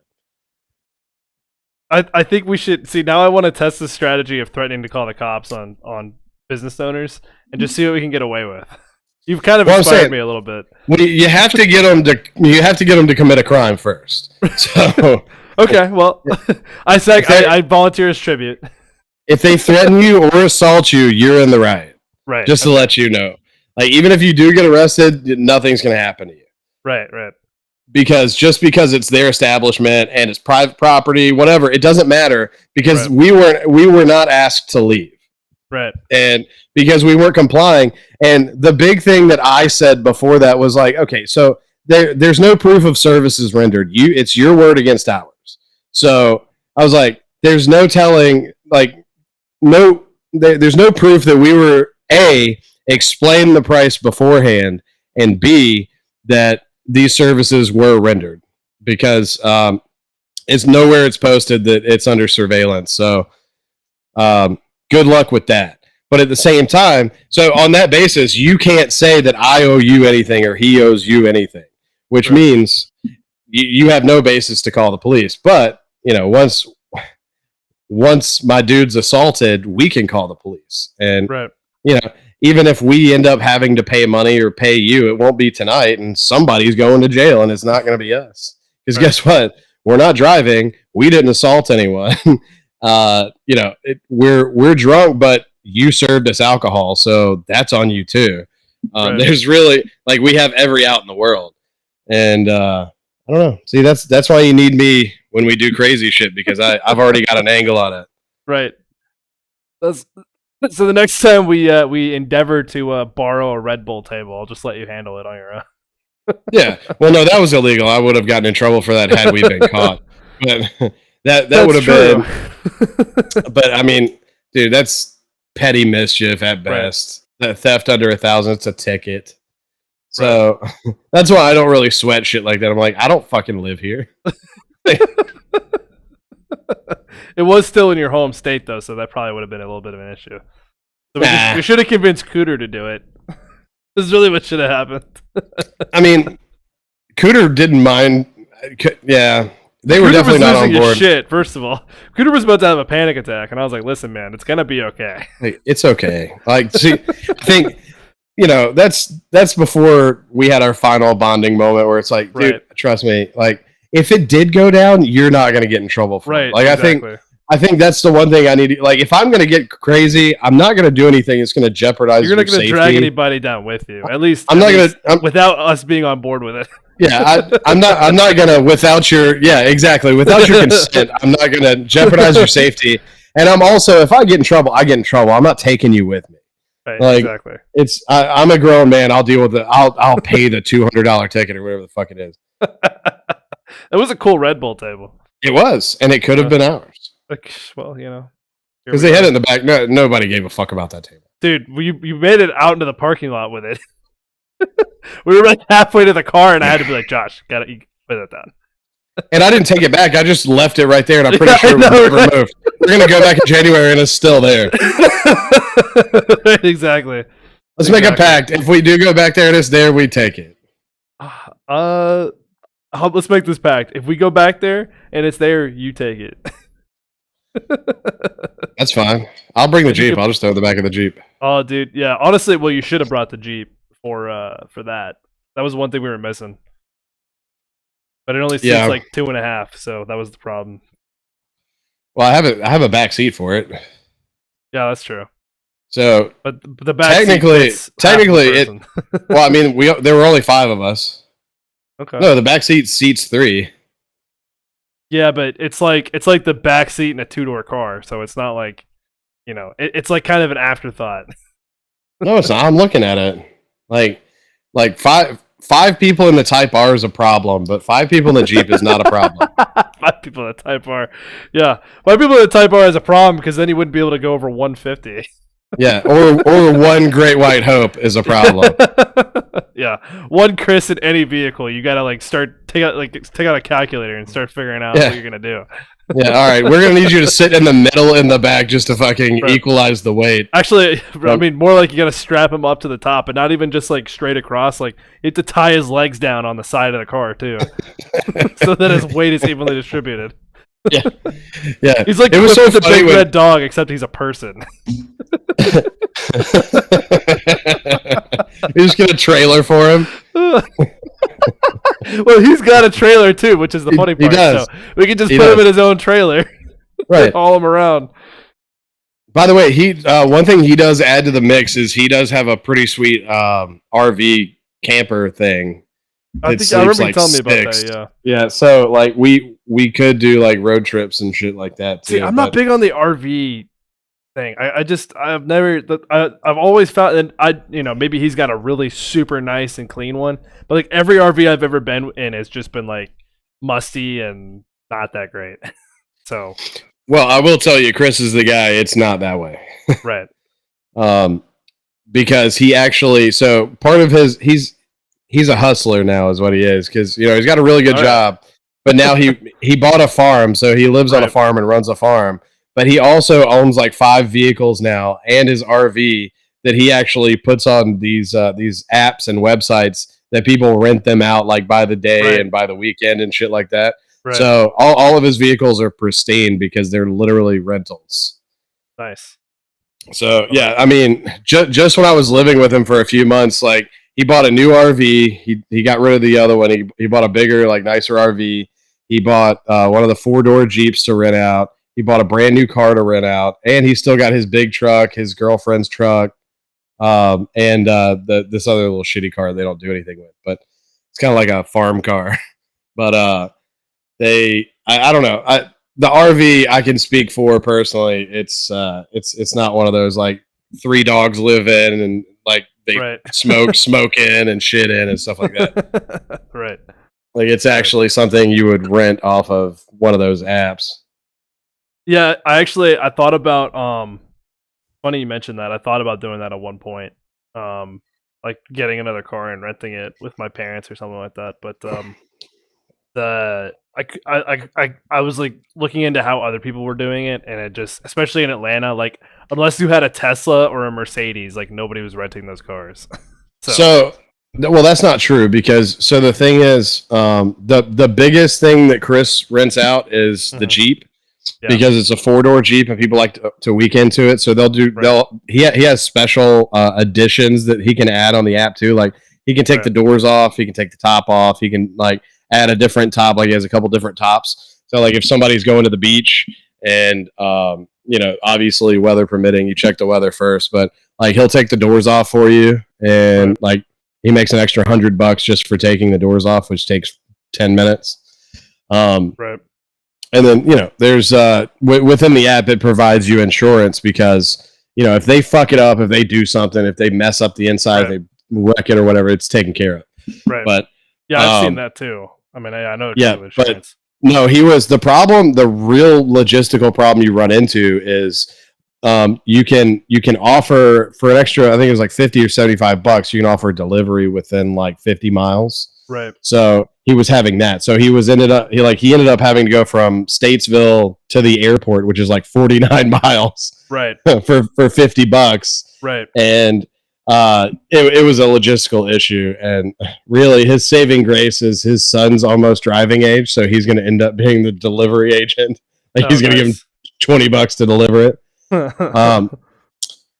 Speaker 1: I think we should see. Now I want to test the strategy of threatening to call the cops on business owners and just see what we can get away with. You've kind of inspired me a little bit.
Speaker 2: Well, you have to get them to commit a crime first. So
Speaker 1: okay, well, I volunteer as tribute.
Speaker 2: If they threaten you or assault you, you're in the right.
Speaker 1: Right.
Speaker 2: Just to let you know. Like, even if you do get arrested, nothing's going to happen to you.
Speaker 1: Right.
Speaker 2: Because it's their establishment and it's private property, whatever, it doesn't matter, because we were not asked to leave.
Speaker 1: Right.
Speaker 2: And because we weren't complying. And the big thing that I said before that was like, okay, so there's no proof of services rendered. It's your word against ours. So I was like, there's no telling, like, there's no proof that we were explain the price beforehand, and B, that these services were rendered, because it's nowhere it's posted that it's under surveillance. So good luck with that. But at the same time, so on that basis, you can't say that I owe you anything or he owes you anything, which means you have no basis to call the police. But, you know, once my dude's assaulted, we can call the police. And, you know, even if we end up having to pay money or pay you, it won't be tonight, and somebody's going to jail, and it's not going to be us. Because guess what? We're not driving. We didn't assault anyone. You know, we're drunk, but you served us alcohol, so that's on you too. There's really, like, we have every out in the world, and I don't know. See, that's why you need me when we do crazy shit, because I've already got an angle on it.
Speaker 1: Right. So the next time we endeavor to borrow a Red Bull table, I'll just let you handle it on your own.
Speaker 2: Yeah. Well, no, that was illegal. I would have gotten in trouble for that had we been caught. But that would have been. But I mean, dude, that's petty mischief at best. That theft under $1,000, it's a ticket. So that's why I don't really sweat shit like that. I'm like, I don't fucking live here.
Speaker 1: It was still in your home state though, so that probably would have been a little bit of an issue. So we should have convinced Cooter to do it. This is really what should have happened.
Speaker 2: I mean, Cooter didn't mind. Yeah, they were
Speaker 1: Cooter
Speaker 2: definitely not on board.
Speaker 1: His shit, first of all, Cooter was about to have a panic attack, and I was like, "Listen, man, it's gonna be okay.
Speaker 2: Hey, it's okay." Like, see, I think, you know, that's before we had our final bonding moment where it's like, dude, trust me, like, if it did go down, you're not gonna get in trouble for it. Like, exactly. I think that's the one thing I need to, like, if I'm going to get crazy, I'm not going to do anything that's going to jeopardize your safety. You're not going to drag
Speaker 1: anybody down with you. At least
Speaker 2: I'm not going to,
Speaker 1: without us being on board with it.
Speaker 2: Yeah, I'm not going to, without your consent, I'm not going to jeopardize your safety. And I'm also, if I get in trouble, I get in trouble. I'm not taking you with me.
Speaker 1: Right, like, exactly.
Speaker 2: I'm a grown man. I'll deal with it. I'll pay the $200 ticket or whatever the fuck it is.
Speaker 1: It was a cool Red Bull table.
Speaker 2: It was, and it could have been ours.
Speaker 1: Like, well, you know,
Speaker 2: because they had it in the back. No, nobody gave a fuck about that table.
Speaker 1: Dude, you made it out into the parking lot with it. We were like halfway to the car, and I had to be like, Josh, put that down.
Speaker 2: And I didn't take it back. I just left it right there, and I'm pretty sure it was never moved. We're gonna go back in January, and it's still there.
Speaker 1: Exactly.
Speaker 2: Let's make a pact. If we do go back there and it's there, we take it.
Speaker 1: Let's make this pact. If we go back there and it's there, you take it.
Speaker 2: That's fine. I'll bring the Jeep. I'll just throw it in the back of the Jeep.
Speaker 1: Oh, dude, yeah. Honestly, well, you should have brought the Jeep for that. That was one thing we were missing. But it only seats like 2.5, so that was the problem.
Speaker 2: Well, I have a back seat for it.
Speaker 1: Yeah, that's true.
Speaker 2: So,
Speaker 1: but the back
Speaker 2: technically, it. Well, I mean, there were only 5 of us.
Speaker 1: Okay.
Speaker 2: No, the back seat seats 3.
Speaker 1: Yeah, but it's like the back seat in a 2-door car, so it's not like, you know, it's like kind of an afterthought.
Speaker 2: No, it's not. I'm looking at it. Like five people in the Type R is a problem, but 5 people in the Jeep is not a problem.
Speaker 1: 5 people in the Type R, yeah. 5 people in the Type R is a problem because then you wouldn't be able to go over 150.
Speaker 2: Yeah, or one Great White Hope is a problem.
Speaker 1: Yeah, one Chris in any vehicle, you gotta like take out a calculator and start figuring out what you're gonna do.
Speaker 2: Yeah, all right, we're gonna need you to sit in the middle in the back just to fucking equalize the weight.
Speaker 1: Actually, I mean, more like you gotta strap him up to the top, and not even just like straight across. Like you have to tie his legs down on the side of the car too, so that his weight is evenly distributed.
Speaker 2: Yeah.
Speaker 1: He's like the big red dog, except he's a person.
Speaker 2: You just get a trailer for him.
Speaker 1: Well, he's got a trailer too, which is the funny part. He does. So we can just put him in his own trailer,
Speaker 2: right?
Speaker 1: Haul him around.
Speaker 2: By the way, one thing he does add to the mix is he does have a pretty sweet RV camper thing.
Speaker 1: I remember you telling me about that.
Speaker 2: Yeah. So like we could do like road trips and shit like that too.
Speaker 1: See, I'm not big on the RV thing. I've always found, and maybe he's got a really super nice and clean one, but like every RV I've ever been in has just been like musty and not that great. So,
Speaker 2: well, I will tell you, Chris is the guy. It's not that way.
Speaker 1: Right.
Speaker 2: because he actually, so part of he's a hustler now is what he is, because he's got a really good job, but now he bought a farm, so he lives on a farm and runs a farm, but he also owns like 5 vehicles now and his RV that he actually puts on these apps and websites that people rent them out like by the day and by the weekend and shit like that. So all of his vehicles are pristine because they're literally rentals.
Speaker 1: Nice.
Speaker 2: So yeah, I mean, just when I was living with him for a few months, like he bought a new RV. He got rid of the other one. He bought a bigger, like nicer RV. He bought one of the 4-door Jeeps to rent out. He bought a brand new car to rent out, and he still got his big truck, his girlfriend's truck, and this other little shitty car they don't do anything with, but it's kind of like a farm car. But I don't know. The RV I can speak for personally. It's not one of those like 3 dogs live in and like they smoke in and shit in and stuff like that.
Speaker 1: Right.
Speaker 2: Like it's actually something you would rent off of one of those apps.
Speaker 1: Yeah, I thought about funny you mentioned that. I thought about doing that at one point. Like getting another car and renting it with my parents or something like that. But I was like looking into how other people were doing it, and it just, especially in Atlanta, like unless you had a Tesla or a Mercedes, like nobody was renting those cars.
Speaker 2: So well, that's not true, because the thing is, the biggest thing that Chris rents out is the Jeep. Yeah. Because it's a 4-door Jeep and people like to weekend to it, so he has special additions that he can add on the app too. Like he can take the doors off, he can take the top off, he can like add a different top. Like he has a couple different tops. So like if somebody's going to the beach and obviously weather permitting, you check the weather first, but like he'll take the doors off for you, and like he makes an extra $100 just for taking the doors off, which takes 10 minutes.
Speaker 1: Right.
Speaker 2: And then, there's within the app, it provides you insurance because, if they fuck it up, if they do something, if they mess up the inside, they wreck it or whatever, it's taken care of.
Speaker 1: Right.
Speaker 2: But
Speaker 1: yeah, I've seen that too. I mean, I know.
Speaker 2: Yeah, but no, the problem. The real logistical problem you run into is you can offer for an extra, I think it was like $50 or $75, you can offer delivery within like 50 miles.
Speaker 1: Right.
Speaker 2: So he was having that. So he ended up having to go from Statesville to the airport, which is like 49 miles.
Speaker 1: Right.
Speaker 2: for $50.
Speaker 1: Right.
Speaker 2: And it was a logistical issue, and really his saving grace is his son's almost driving age, so he's going to end up being the delivery agent. Like he's going to give him $20 to deliver it.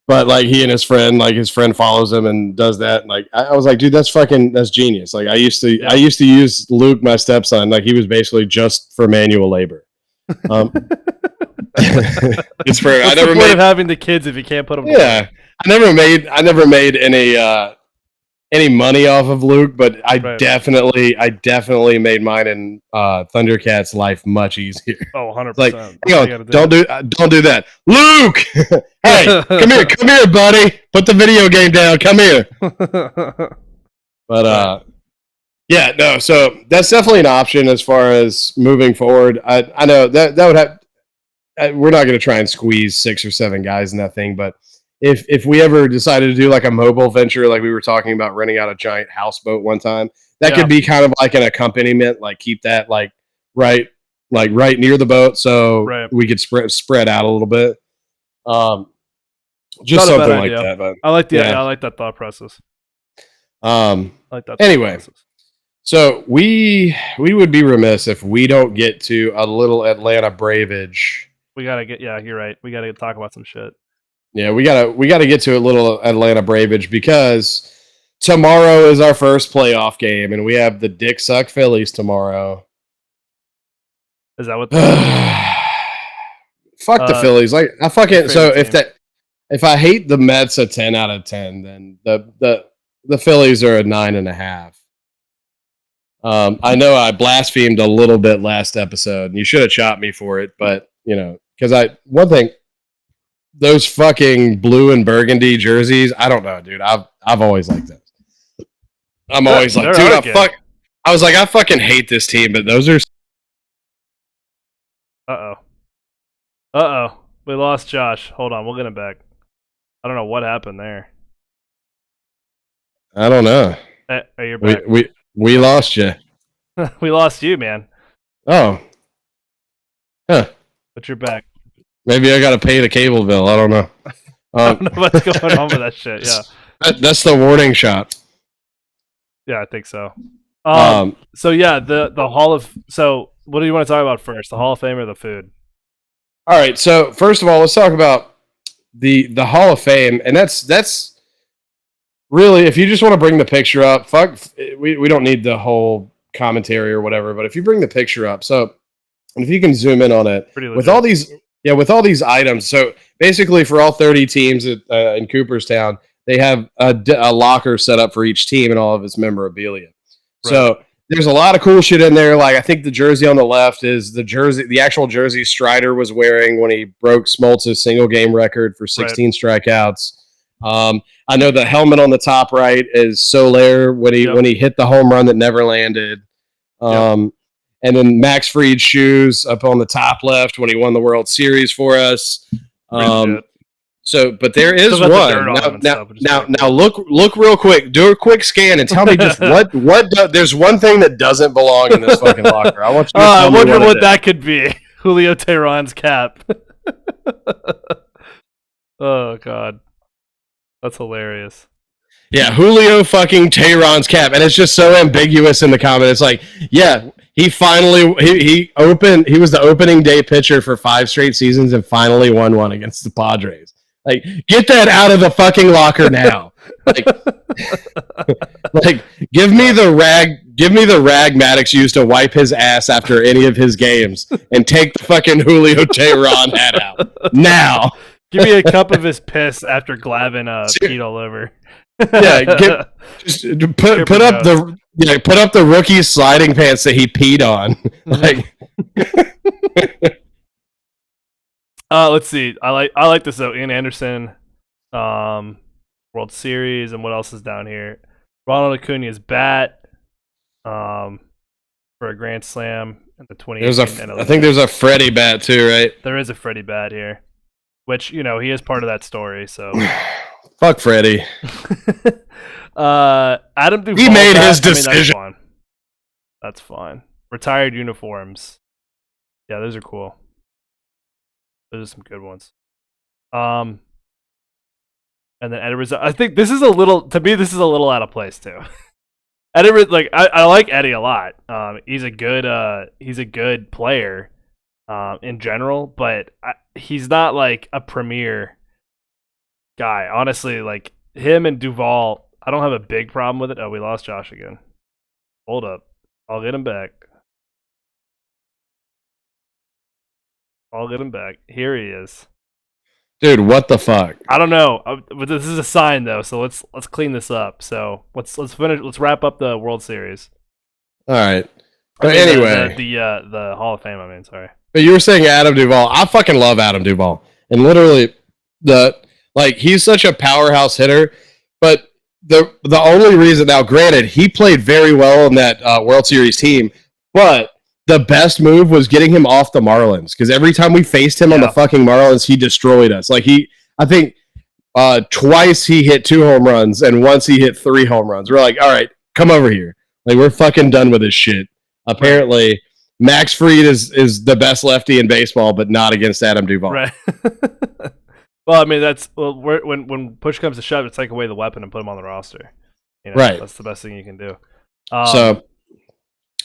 Speaker 2: But like he and his friend follows him and does that. And, like I was like, dude, that's genius. Like I used to use Luke, my stepson, like he was basically just for manual labor. It's for
Speaker 1: I never made having the kids if you can't put them.
Speaker 2: Yeah, I never made any money off of Luke, but I definitely made mine and Thundercat's life much easier.
Speaker 1: Oh, 100%.
Speaker 2: Like, don't do that, Luke. Hey, come here, buddy. Put the video game down. Come here. But yeah, no. So that's definitely an option as far as moving forward. I know that would have. We're not going to try and squeeze 6 or 7 guys in that thing, but if we ever decided to do like a mobile venture, like we were talking about renting out a giant houseboat one time, that could be kind of like an accompaniment, like keep that like right near the boat, so we could spread out a little bit. Just something like that. But
Speaker 1: I like I like that thought process.
Speaker 2: I like that. Anyway, so we would be remiss if we don't get to a little Atlanta Braveage.
Speaker 1: We gotta get. Yeah, you're right. We gotta talk about some shit.
Speaker 2: Yeah, we gotta get to a little Atlanta Braveage because tomorrow is our first playoff game, and we have the Dick Suck Phillies tomorrow.
Speaker 1: Is that what?
Speaker 2: Fuck the Phillies! Like I fucking so if I hate the Mets a 10 out of 10, then the Phillies are a 9.5. I know I blasphemed a little bit last episode, and you should have chopped me for it, but because one thing. Those fucking blue and burgundy jerseys, I don't know, dude. I've always liked those. I'm always like, dude, I was like, I fucking hate this team, but those are.
Speaker 1: Uh-oh. We lost Josh. Hold on, we'll get him back. I don't know what happened there.
Speaker 2: I don't know.
Speaker 1: Are you back?
Speaker 2: We lost you.
Speaker 1: We lost you, man.
Speaker 2: Oh. Huh.
Speaker 1: But you're back.
Speaker 2: Maybe I got to pay the cable bill. I don't know.
Speaker 1: I don't know what's going on with that shit. Yeah.
Speaker 2: That's the warning shot.
Speaker 1: Yeah, I think so. So yeah, the Hall of. So what do you want to talk about first? The Hall of Fame or the food?
Speaker 2: All right. So first of all, let's talk about the Hall of Fame, and that's really, if you just want to bring the picture up, we don't need the whole commentary or whatever. But if you bring the picture up, so and if you can zoom in on it with all these items. So basically, for all 30 teams in Cooperstown, they have a locker set up for each team and all of its memorabilia. Right. So there's a lot of cool shit in there. Like, I think the jersey on the left is the actual jersey Strider was wearing when he broke Smoltz's single game record for 16 strikeouts. I know the helmet on the top right is Soler when he hit the home run that never landed. And then Max Fried's shoes up on the top left when he won the World Series for us. But there is one. Now look real quick. Do a quick scan and tell me just there's one thing that doesn't belong in this fucking locker. I want you to
Speaker 1: I wonder what that could be. Julio Teheran's cap. Oh God. That's hilarious.
Speaker 2: Yeah, Julio fucking Teheran's cap. And it's just so ambiguous in the comment. It's like, yeah, he finally he was the opening day pitcher for 5 straight seasons and finally won one against the Padres. Like, get that out of the fucking locker now. Like, give me the rag Maddox used to wipe his ass after any of his games, and take the fucking Julio Teheran hat out now.
Speaker 1: Give me a cup of his piss after Glavin peed all over.
Speaker 2: Yeah, put up the rookie sliding pants that he peed on. Like.
Speaker 1: Let's see. I like this though. Ian Anderson, World Series, and what else is down here? Ronald Acuna's bat, for a grand slam in the 2018.
Speaker 2: I think there's a Freddie bat too, right?
Speaker 1: There is a Freddie bat here, which he is part of that story. So
Speaker 2: fuck Freddie.
Speaker 1: Adam Duvall.
Speaker 2: He made his decision.
Speaker 1: That's fine. Retired uniforms. Yeah, those are cool. Those are some good ones. And then Eddie, I think this is a little out of place too. Eddie, I like Eddie a lot. He's a good player, in general, but he's not like a premier guy. Honestly, like him and Duvall, I don't have a big problem with it. Oh, we lost Josh again. Hold up, I'll get him back. Here he is.
Speaker 2: Dude, what the fuck?
Speaker 1: I don't know. But this is a sign though, so let's clean this up. So let's finish. Let's wrap up the World Series.
Speaker 2: All right. But anyway,
Speaker 1: the Hall of Fame. I mean, sorry.
Speaker 2: But you were saying Adam Duvall. I fucking love Adam Duvall, and literally, he's such a powerhouse hitter. But the only reason, now granted, he played very well in that World Series team, but the best move was getting him off the Marlins, because every time we faced him on the fucking Marlins, he destroyed us. Like, I think twice he hit 2 home runs, and once he hit 3 home runs. We're like, all right, come over here. Like, we're fucking done with this shit. Apparently, Max Fried is the best lefty in baseball, but not against Adam Duvall.
Speaker 1: Right. Well, I mean, when push comes to shove, it's take away the weapon and put him on the roster.
Speaker 2: Right.
Speaker 1: That's the best thing you can do.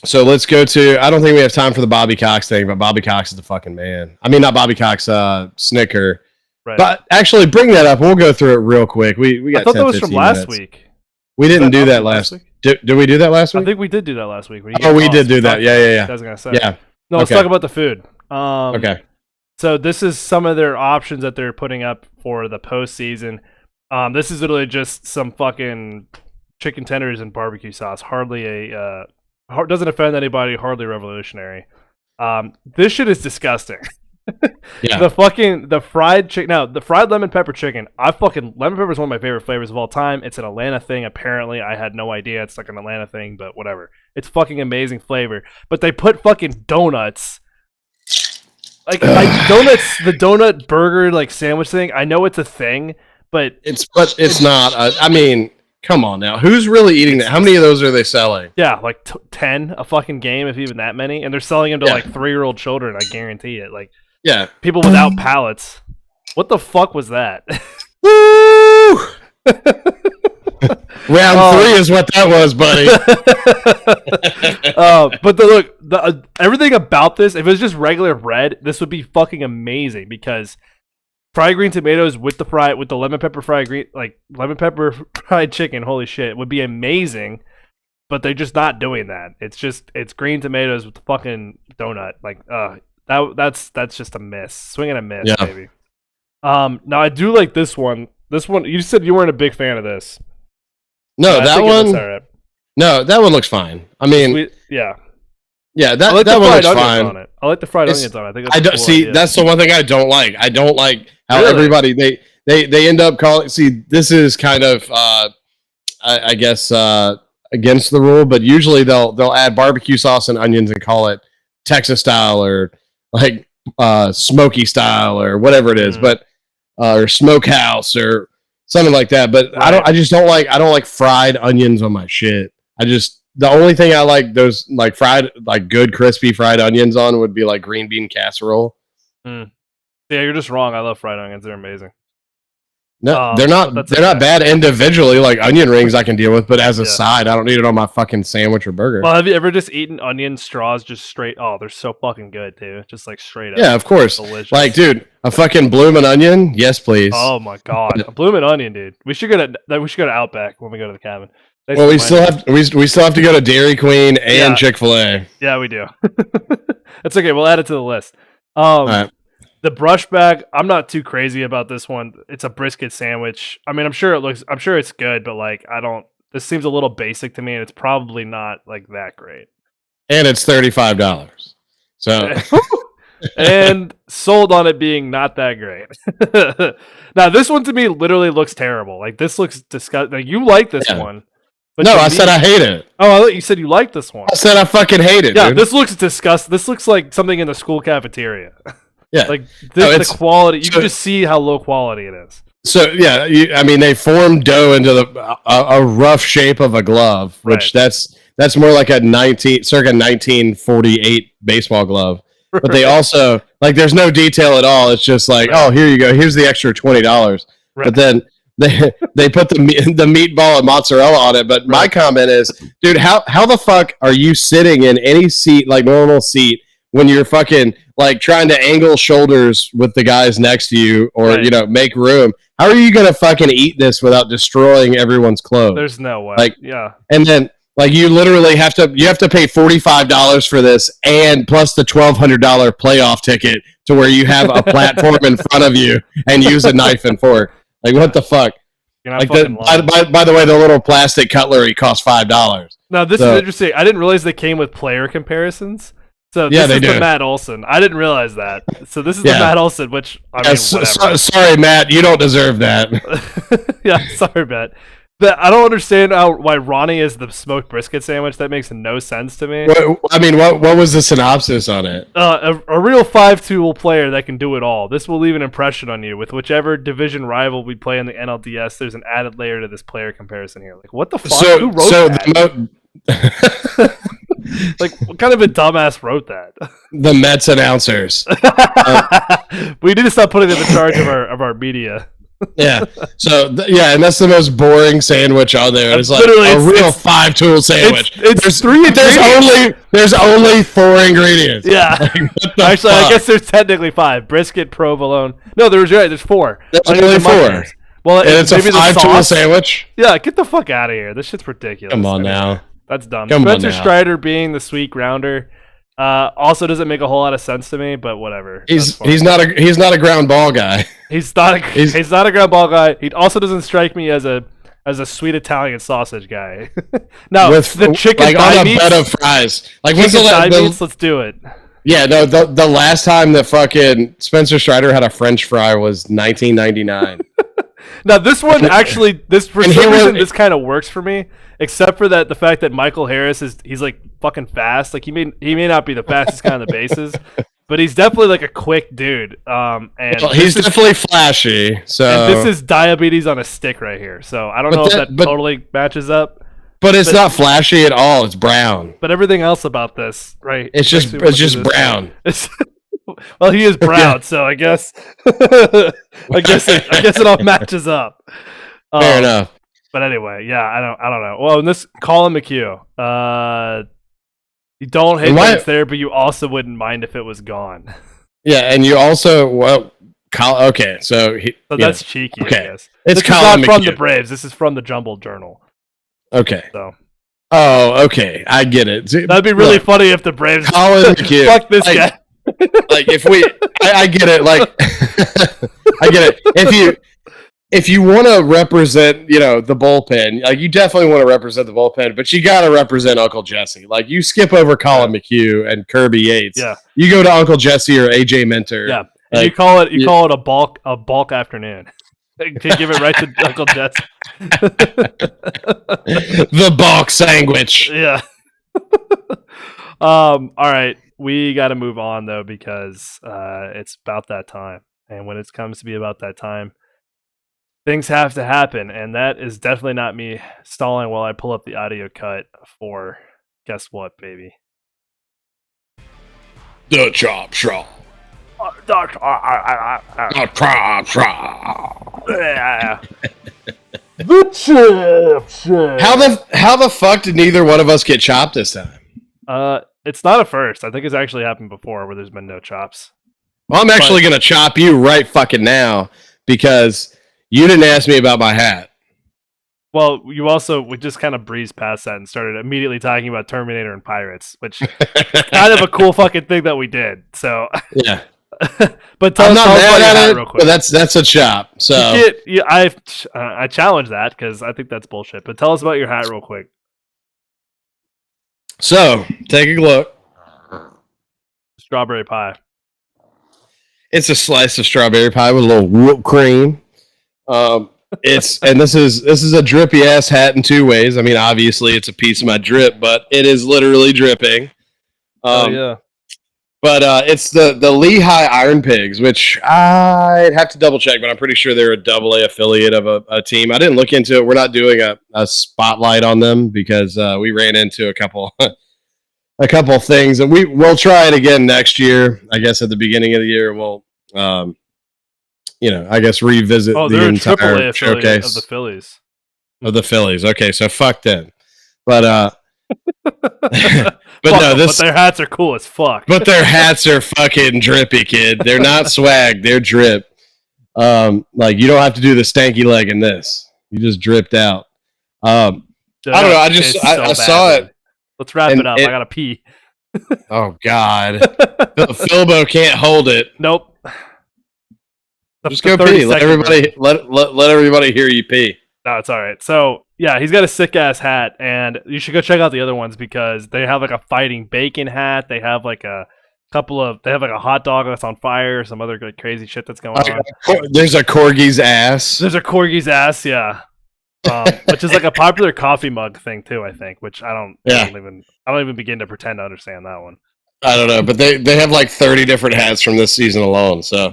Speaker 2: So let's go to, I don't think we have time for the Bobby Cox thing, but Bobby Cox is the fucking man. I mean, not Bobby Cox, Snicker. Right. But actually, bring that up. We'll go through it real quick. We got.
Speaker 1: I thought that was from last week.
Speaker 2: We didn't do that last week. Did we do that last week?
Speaker 1: I think we did do that last week.
Speaker 2: We did do that. Yeah.
Speaker 1: I was gonna say.
Speaker 2: Yeah.
Speaker 1: No, let's talk about the food.
Speaker 2: Okay.
Speaker 1: So this is some of their options that they're putting up for the postseason. This is literally just some fucking chicken tenders and barbecue sauce. Hardly doesn't offend anybody. Hardly revolutionary. This shit is disgusting.
Speaker 2: Yeah.
Speaker 1: The fried chicken. Now, the fried lemon pepper chicken. Lemon pepper is one of my favorite flavors of all time. It's an Atlanta thing. Apparently, I had no idea it's like an Atlanta thing, but whatever. It's fucking amazing flavor. But they put fucking donuts. Like donuts, the donut burger like sandwich thing. I know it's a thing, but
Speaker 2: it's not. I mean, Come on now. Who's really eating that? How many of those are they selling?
Speaker 1: Yeah, like 10 a fucking game, if even that many, and they're selling them to
Speaker 2: Yeah.
Speaker 1: like 3-year-old children. I guarantee it. Like
Speaker 2: Yeah.
Speaker 1: people without palates. What the fuck was that?
Speaker 2: Woo! Round 3 is what that was, buddy.
Speaker 1: But everything about this, if it was just regular bread, this would be fucking amazing because fried green tomatoes with the lemon pepper lemon pepper fried chicken, holy shit, would be amazing. But they're just not doing that. It's green tomatoes with the fucking donut. Like that's just a miss. Swing and a miss,
Speaker 2: Yeah.
Speaker 1: baby. Now I do like this one. This one, you said you weren't a big fan of this.
Speaker 2: No,
Speaker 1: I
Speaker 2: that
Speaker 1: think it looks
Speaker 2: one.
Speaker 1: all right.
Speaker 2: No, that one looks fine. I mean,
Speaker 1: Yeah.
Speaker 2: yeah,
Speaker 1: I
Speaker 2: that
Speaker 1: like
Speaker 2: that
Speaker 1: the
Speaker 2: one
Speaker 1: fried
Speaker 2: looks
Speaker 1: onions
Speaker 2: fine.
Speaker 1: on it. I like the fried
Speaker 2: It's-
Speaker 1: onions on it. I think that's
Speaker 2: I
Speaker 1: a
Speaker 2: don't
Speaker 1: cool
Speaker 2: see.
Speaker 1: idea.
Speaker 2: That's the one thing I don't like. I don't like how
Speaker 1: Really?
Speaker 2: everybody they end up calling. See, this is kind of I guess against the rule, but usually they'll add barbecue sauce and onions and call it Texas style or like smoky style or whatever it is, but or smokehouse or something like that. But
Speaker 1: Right.
Speaker 2: I just don't like fried onions on my shit. The only thing I like those like fried, like good crispy fried onions on would be like green bean casserole.
Speaker 1: Yeah, you're just wrong. I love fried onions. They're amazing.
Speaker 2: No, they're not.
Speaker 1: that's
Speaker 2: They're not
Speaker 1: okay.
Speaker 2: bad individually. Like onion rings, I can deal with, but as a
Speaker 1: Yeah.
Speaker 2: side, I don't need it on my fucking sandwich or burger.
Speaker 1: Well, have you ever just eaten onion straws just straight? Oh, they're so fucking good too. Just like straight up.
Speaker 2: Yeah, of course.
Speaker 1: Delicious.
Speaker 2: Like, dude, a fucking bloomin' onion, yes, please.
Speaker 1: Oh my god, a blooming onion, dude. We should go to Outback when we go to the cabin. Thanks
Speaker 2: well,
Speaker 1: for
Speaker 2: we still
Speaker 1: reminding me.
Speaker 2: have we still have to go to Dairy Queen and
Speaker 1: Yeah.
Speaker 2: Chick-fil-A.
Speaker 1: Yeah, we do. That's okay. We'll add it to the list.
Speaker 2: All right.
Speaker 1: The brush bag, I'm not too crazy about this one. It's a brisket sandwich. I mean, I'm sure it's good, but like this seems a little basic to me and it's probably not like that great.
Speaker 2: And it's $35. So
Speaker 1: And sold on it being not that great. Now, this one to me literally looks terrible. Like this looks disgusting. Like, you like this
Speaker 2: Yeah.
Speaker 1: one. But
Speaker 2: no,
Speaker 1: to
Speaker 2: I
Speaker 1: me-
Speaker 2: said I hate it.
Speaker 1: Oh, I thought you said you liked this one.
Speaker 2: I said I fucking hate it,
Speaker 1: Yeah,
Speaker 2: dude.
Speaker 1: this looks disgusting. This looks like something in the school cafeteria.
Speaker 2: Yeah.
Speaker 1: Like
Speaker 2: No,
Speaker 1: the
Speaker 2: it's-
Speaker 1: quality, you
Speaker 2: so-
Speaker 1: can just see how low quality it is.
Speaker 2: So yeah, I mean they formed dough into a rough shape of a glove, which that's more like a circa 1948 baseball glove. But they also like there's no detail at all. It's just like, oh, here you go. Here's the extra $20.
Speaker 1: Right.
Speaker 2: But then they put the meatball and mozzarella on it. But my comment is, dude, how the fuck are you sitting in any seat like normal seat when you're fucking like trying to angle shoulders with the guys next to you or
Speaker 1: Right.
Speaker 2: make room? How are you gonna fucking eat this without destroying everyone's clothes?
Speaker 1: There's no way.
Speaker 2: Like-
Speaker 1: yeah.
Speaker 2: And then like you literally have to pay $45 for this and plus the $1,200 playoff ticket to where you have a platform in front of you and use a knife and fork. Like what the fuck?
Speaker 1: You're not
Speaker 2: Like
Speaker 1: fucking lying.
Speaker 2: by the way, the little plastic cutlery costs $5.
Speaker 1: Now, this
Speaker 2: so-
Speaker 1: is interesting. I didn't realize they came with player comparisons. So
Speaker 2: Yeah,
Speaker 1: this
Speaker 2: they
Speaker 1: is the
Speaker 2: do.
Speaker 1: Matt Olson. I didn't realize that. So this is the
Speaker 2: Yeah.
Speaker 1: Matt Olson, which I mean, whatever.
Speaker 2: Sorry, Matt, you don't deserve that.
Speaker 1: Yeah, sorry, Matt. I don't understand why Ronnie is the smoked brisket sandwich. That makes no sense to me.
Speaker 2: What was the synopsis on it?
Speaker 1: A real 5-tool player that can do it all. This will leave an impression on you. With whichever division rival we play in the NLDS, there's an added layer to this player comparison here. Like, what the fuck? Who wrote that? Like, what kind of a dumbass wrote that?
Speaker 2: The Mets announcers.
Speaker 1: We need to stop putting them in charge of our media.
Speaker 2: Yeah. So and that's the most boring sandwich on there. It's like
Speaker 1: Literally,
Speaker 2: a
Speaker 1: it's-
Speaker 2: real
Speaker 1: it's-
Speaker 2: 5-tool sandwich.
Speaker 1: It's three ingredients.
Speaker 2: There's only 4 ingredients.
Speaker 1: Yeah.
Speaker 2: What the
Speaker 1: Actually, I
Speaker 2: fuck?
Speaker 1: guess there's technically 5. Brisket, provolone. No, there's 4.
Speaker 2: There's
Speaker 1: Onions
Speaker 2: only
Speaker 1: and
Speaker 2: 4.
Speaker 1: mushrooms. Well,
Speaker 2: And it's a
Speaker 1: maybe the
Speaker 2: 5-tool
Speaker 1: sauce.
Speaker 2: sandwich.
Speaker 1: Yeah, get the fuck out of here. This shit's ridiculous.
Speaker 2: Come on
Speaker 1: I mean,
Speaker 2: now.
Speaker 1: That's dumb.
Speaker 2: Come on
Speaker 1: Spencer
Speaker 2: now.
Speaker 1: Strider being the sweet grounder also doesn't make a whole lot of sense to me, but whatever. That's fine.
Speaker 2: He's not a ground ball guy.
Speaker 1: He's not a ground ball guy. He also doesn't strike me as a sweet Italian sausage guy. Now,
Speaker 2: With
Speaker 1: the chicken
Speaker 2: like
Speaker 1: thigh
Speaker 2: on a
Speaker 1: meats,
Speaker 2: bed of fries. Like when's
Speaker 1: chicken thigh
Speaker 2: the
Speaker 1: meats, let's do it.
Speaker 2: yeah, no, the last time that fucking Spencer Strider had a French fry was 1999.
Speaker 1: Now this one actually, for
Speaker 2: and
Speaker 1: some
Speaker 2: he
Speaker 1: reason,
Speaker 2: was-
Speaker 1: this kind of works for me. Except for the fact that Michael Harris he's like fucking fast. Like he may not be the fastest guy on the bases, but he's definitely like a quick dude. And
Speaker 2: Well, he's definitely flashy. So
Speaker 1: and this is diabetes on a stick right here. So I don't know if that totally matches up.
Speaker 2: But it's not flashy at all. It's brown.
Speaker 1: But everything else about this, right?
Speaker 2: It's just brown.
Speaker 1: Well, he is brown, so I guess it all matches up.
Speaker 2: Fair enough.
Speaker 1: But anyway, yeah, I don't know. Well, in this Colin McHugh, you don't hate that it's there, but you also wouldn't mind if it was gone.
Speaker 2: Yeah, and you also okay, so
Speaker 1: that's cheeky.
Speaker 2: Okay,
Speaker 1: I guess.
Speaker 2: It's
Speaker 1: this
Speaker 2: Colin
Speaker 1: is not
Speaker 2: McHugh.
Speaker 1: from the Braves. This is from the Jumble Journal.
Speaker 2: Okay.
Speaker 1: So.
Speaker 2: Oh, okay. I get it.
Speaker 1: That'd be really funny if the Braves
Speaker 2: Colin McHugh.
Speaker 1: Fuck this guy.
Speaker 2: Like if I get it. Like I get it. If you want to represent, the bullpen, like you definitely want to represent the bullpen, but you got to represent Uncle Jesse. Like you skip over Colin McHugh and Kirby Yates.
Speaker 1: Yeah.
Speaker 2: You go to Uncle Jesse or AJ Minter.
Speaker 1: Yeah. And you call it a bulk afternoon. To give it right to Uncle Jesse.
Speaker 2: The bulk sandwich.
Speaker 1: Yeah. All right. We got to move on though because it's about that time, and when it comes to be about that time, things have to happen, and that is definitely not me stalling while I pull up the audio cut for guess what, baby?
Speaker 2: The chop shop.
Speaker 1: The
Speaker 2: chop shop.
Speaker 1: The chop shop.
Speaker 2: How the fuck did neither one of us get chopped this time?
Speaker 1: It's not a first. I think it's actually happened before where there's been no chops.
Speaker 2: Well, I'm actually going to chop you right fucking now because you didn't ask me about my hat.
Speaker 1: Well, we just kind of breezed past that and started immediately talking about Terminator and Pirates, which is kind of a cool fucking thing that we did. So
Speaker 2: yeah.
Speaker 1: But
Speaker 2: I'm not mad at it,
Speaker 1: real quick.
Speaker 2: but that's a chop. So
Speaker 1: I challenge that because I think that's bullshit. But tell us about your hat real quick.
Speaker 2: So take a look.
Speaker 1: Strawberry pie.
Speaker 2: It's a slice of strawberry pie with a little whipped cream. This is a drippy ass hat in two ways. I mean, obviously it's a piece of my drip, but it is literally dripping.
Speaker 1: Yeah.
Speaker 2: But it's the Lehigh Iron Pigs, which I'd have to double check, but I'm pretty sure they're a AA affiliate of a team. I didn't look into it. We're not doing a spotlight on them because we ran into a couple things, and we'll try it again next year. I guess at the beginning of the year, we'll I guess revisit the entire showcase
Speaker 1: of the Phillies.
Speaker 2: Of the Phillies. Okay, so fuck them. But but their
Speaker 1: hats are cool as fuck.
Speaker 2: But their hats are fucking drippy, kid. They're not swag, they're drip. Like you don't have to do the stanky leg in this. You just dripped out. I don't know. I saw it.
Speaker 1: Let's wrap it up. I gotta pee.
Speaker 2: Oh God, Philbo can't hold it.
Speaker 1: Nope.
Speaker 2: Just go pee. Let everybody hear you pee.
Speaker 1: No, it's all right. So yeah, he's got a sick ass hat, and you should go check out the other ones because they have like a fighting bacon hat. They have like a hot dog that's on fire, some other like crazy shit that's going on.
Speaker 2: There's a corgi's ass.
Speaker 1: Yeah. Which is like a popular coffee mug thing too, I think. Which I don't even begin to pretend to understand that one.
Speaker 2: I don't know, but they have like 30 different hats from this season alone. So,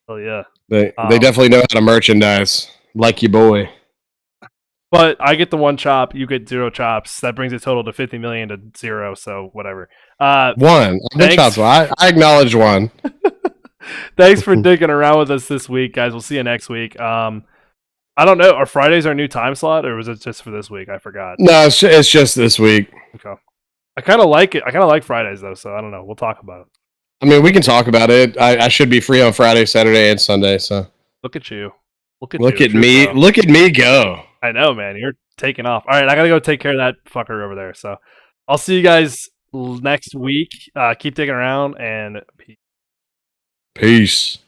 Speaker 1: oh yeah,
Speaker 2: they definitely know how to merchandise, like your boy.
Speaker 1: But I get the one chop, you get 0 chops. That brings the total to 50 million to 0. So whatever.
Speaker 2: One. I acknowledge one.
Speaker 1: Thanks for digging around with us this week, guys. We'll see you next week. I don't know. Are Fridays our new time slot, or was it just for this week? I forgot.
Speaker 2: No, it's just this week.
Speaker 1: Okay. I kind of like it. I kind of like Fridays though, so I don't know. We'll talk about it.
Speaker 2: I mean, we can talk about it. I should be free on Friday, Saturday, and Sunday. So
Speaker 1: look at you. Look
Speaker 2: at me. Bro. Look at me go.
Speaker 1: I know, man. You're taking off. All right, I gotta go take care of that fucker over there. So I'll see you guys next week. Keep digging around and peace.
Speaker 2: Peace.